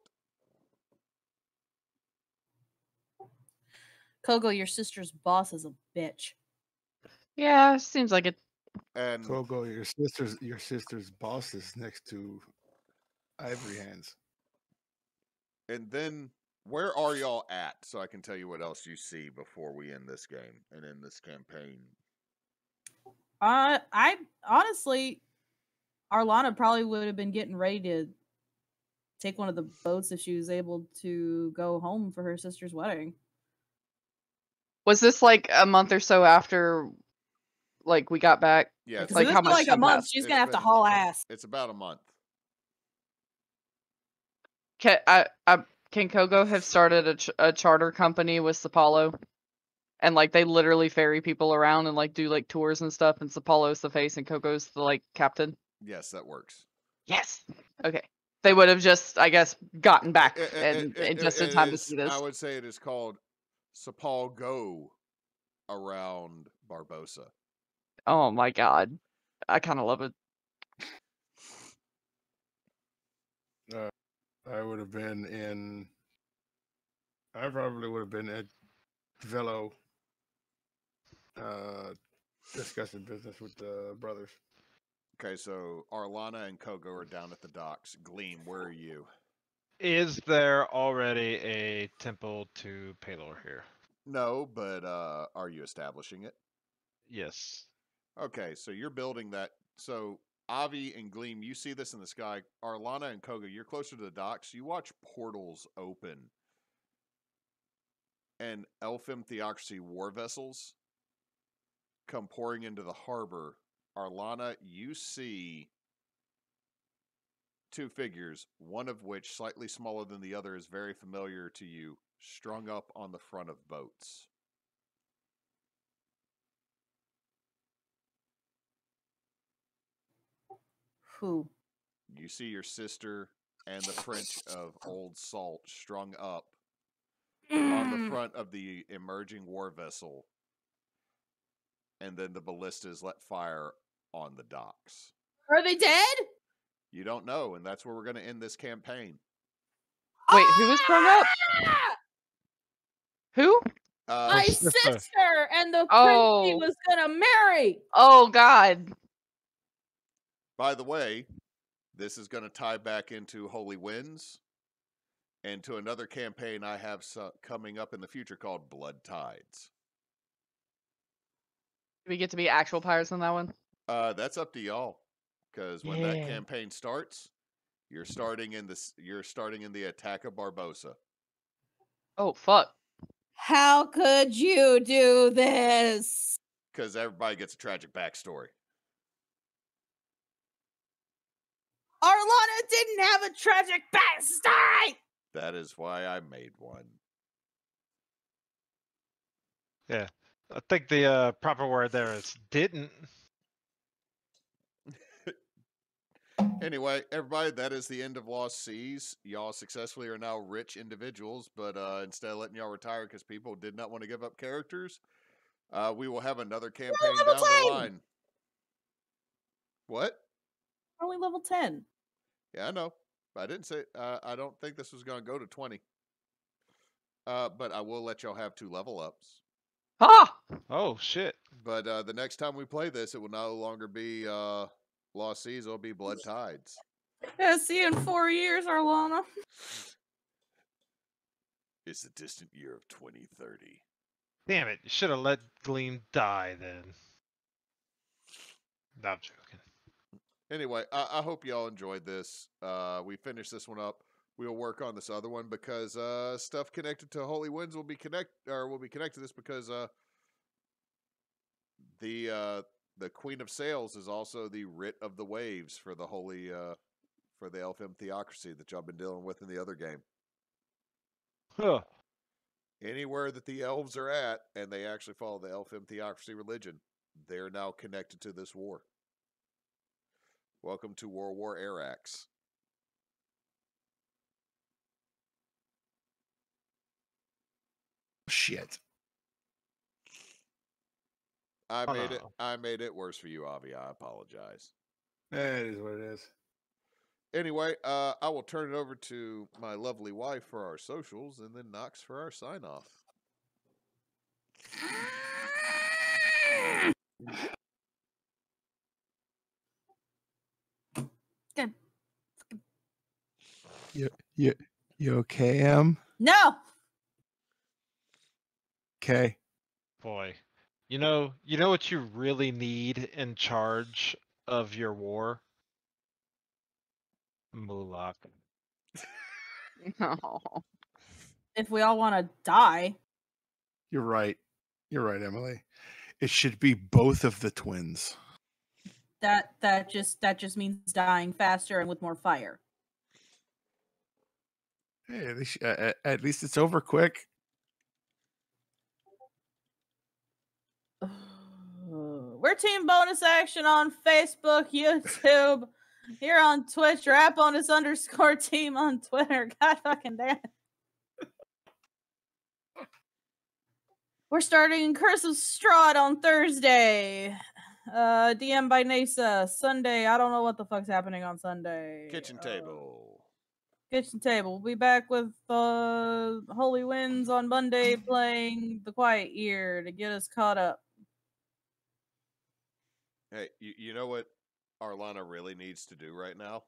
Kogo, your sister's boss is a bitch. Yeah, seems like it. And Kogo, your sister's boss is next to Ivory Hands. And then, where are y'all at? So I can tell you what else you see before we end this game and end this campaign. I honestly, Arlanna probably would have been getting ready to take one of the boats if she was able to go home for her sister's wedding. Was this like a month or so after, like, we got back? Yeah, Because like, if how it's much like a time month, passed? she's It's gonna have to been- haul ass. It's about a month. Can Kogo have started a charter company with Sapalo? And like they literally ferry people around and like do like tours and stuff, and Sapalo's the face and Kogo's the like captain. Yes, that works. Yes. Okay. They would have just, I guess, gotten back and just in time to see this. I would say it is called Sapal Go around Barbosa. Oh my god, I kind of love it. I would have been in. I probably would have been at Velo, discussing business with the brothers. Okay, so Arlanna and Kogo are down at the docks. Gleam, where are you? Is there already a temple to Pelor here? No, but are you establishing it? Yes. Okay, so you're building that. So Avie and Gleam, you see this in the sky. Arlanna and Kogo, you're closer to the docks. You watch portals open and Elfin Theocracy war vessels come pouring into the harbor. Arlanna, you see 2 figures, one of which, slightly smaller than the other, is very familiar to you, strung up on the front of boats. Who? You see your sister and the Prince of Old Salt strung up on the front of the emerging war vessel, and then the ballistas let fire on the docks. Are they dead? You don't know, and that's where we're going to end this campaign. Wait, who was strung up? Who? My sister and the prince he Oh. was gonna marry. Oh god. By the way, this is going to tie back into Holy Winds and to another campaign I have coming up in the future called Blood Tides. Do we get to be actual pirates on that one? That's up to y'all, because when that Yeah. campaign starts, you're starting in the attack of Barbosa. Oh fuck. How could you do this? Because everybody gets a tragic backstory. Arlanna didn't have a tragic backstory. That is why I made one. Yeah. I think the proper word there is didn't. Anyway, everybody, that is the end of Lost Seas. Y'all successfully are now rich individuals, but instead of letting y'all retire because people did not want to give up characters, We will have another campaign level down the 10! line. What? Only level 10. Yeah, I know. I didn't say. I don't think this was going to go to 20. But I will let y'all have 2 level ups. Ah! Oh shit. But the next time we play this, it will no longer be Lost Seas. It'll be Blood Tides. Yeah, see you in 4 years, Arlanna. It's the distant year of 2030. Damn it! You should have let Gleam die then. No, I'm joking. Anyway, I hope y'all enjoyed this. We finished this one up. We'll work on this other one because stuff connected to Holy Winds will be connected to this because the Queen of Sails is also the writ of the waves for the holy for the Elfim theocracy that y'all been dealing with in the other game. Huh. Anywhere that the elves are at and they actually follow the Elfim theocracy religion, they're now connected to this war. Welcome to World War Arax. Shit. I Oh, made it. no. I made it worse for you, Avie. I apologize. That is what it is. Anyway, I will turn it over to my lovely wife for our socials, and then Nox for our sign off. Good. You okay, Em? No! Okay. Boy, you know what you really need in charge of your war? Mulak. No. If we all want to die. You're right. You're right, Emily. It should be both of the twins. That just means dying faster and with more fire. Hey, at least it's over quick. We're Team Bonus Action on Facebook, YouTube, here on Twitch, @bonus_team on Twitter. God fucking damn it. We're starting Curse of Strahd on Thursday. DM by Nasa. Sunday, I don't know what the fuck's happening on Sunday. Kitchen table. Kitchen table. We'll be back with Holy Winds on Monday, playing The Quiet Year to get us caught up. Hey, you know what Arlanna really needs to do right now?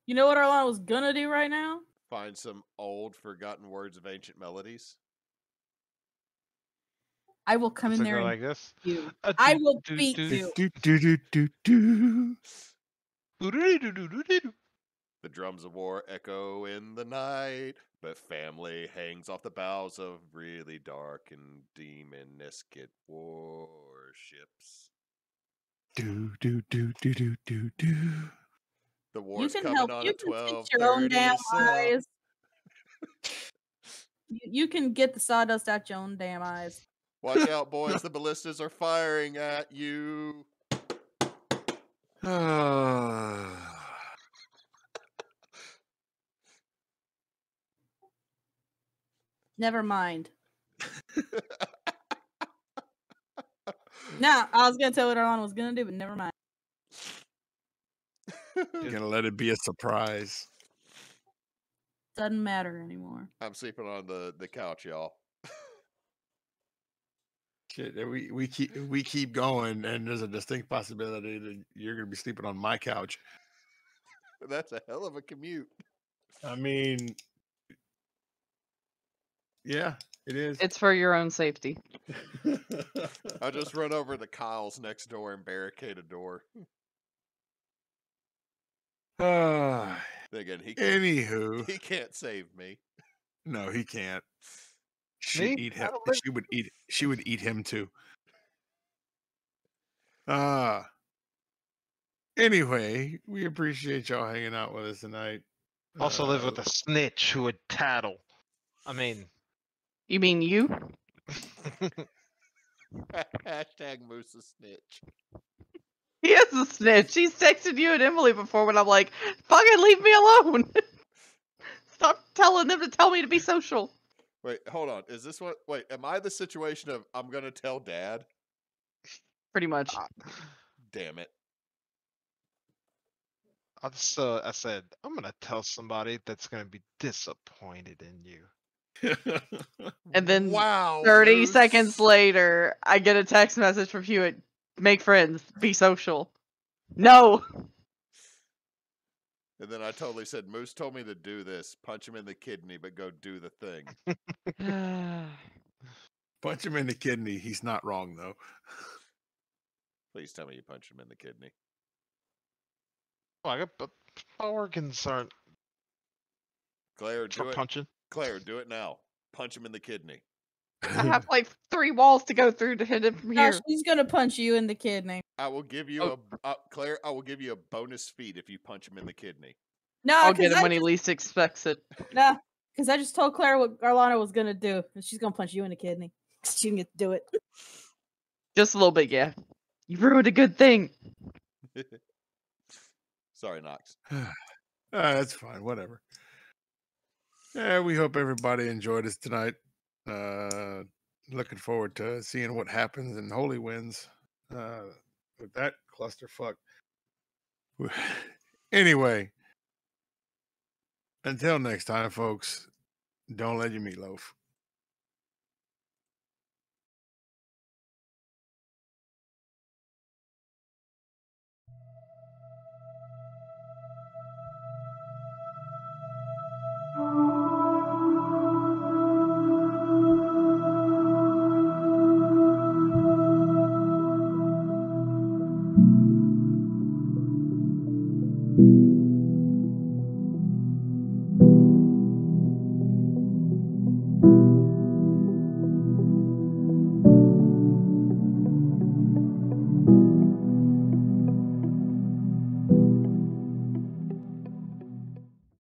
You know what Arlanna was gonna do right now? Find some old, forgotten words of ancient melodies. I will come Does in it there go and like this? you. I will beat you. The drums of war echo in the night, but family hangs off the bows of really dark and demonistic warships. The war's can coming help. on You at can fix 12:30. your own damn so- eyes. You can get the sawdust out your own damn eyes. Watch out, boys. The ballistas are firing at you. Never mind. Nah, I was gonna tell what Arlanna was gonna do, but never mind. You're gonna let it be a surprise. Doesn't matter anymore. I'm sleeping on the couch, y'all. Shit, we keep going, and there's a distinct possibility that you're gonna be sleeping on my couch. That's a hell of a commute. I mean, yeah, it is. It's for your own safety. I'll just run over to Kyle's next door and barricade a door. Again, Anywho, he can't save me. no, he can't. Me? She'd eat I him. don't live- She would eat him too. Anyway, we appreciate y'all hanging out with us tonight. Also live with a snitch who would tattle. I mean, You mean you? Hashtag Moose a snitch. He is a snitch. He's texted you and Emily before when I'm like, fucking leave me alone. Stop telling them to tell me to be social. Wait, hold on. Is this what? Wait, am I the situation of I'm gonna tell Dad? Pretty much. Damn it. I said, I'm gonna tell somebody that's gonna be disappointed in you. And then wow, 30 Moose. seconds later, I get a text message from Hewitt. Make friends. Be social. No. And then I totally said, Moose told me to do this. Punch him in the kidney, but go do the thing. Punch him in the kidney. He's not wrong though. Please tell me you punched him in the kidney. Well, but my organs aren't Claire, for do it. punching. Claire, do it now. Punch him in the kidney. I have like 3 walls to go through to hit him from No, here. she's gonna punch you in the kidney. I will give you Claire, I will give you a bonus feat if you punch him in the kidney. No, I'll get because him when he least expects it. I just told Claire what Arlanna was gonna do, and she's gonna punch you in the kidney. She didn't get to do it. Just a little bit, yeah. You ruined a good thing. Sorry, Nox. That's fine. Whatever. Yeah, we hope everybody enjoyed us tonight. Looking forward to seeing what happens in Holy Winds with that clusterfuck. Anyway, until next time, folks, don't let your meatloaf.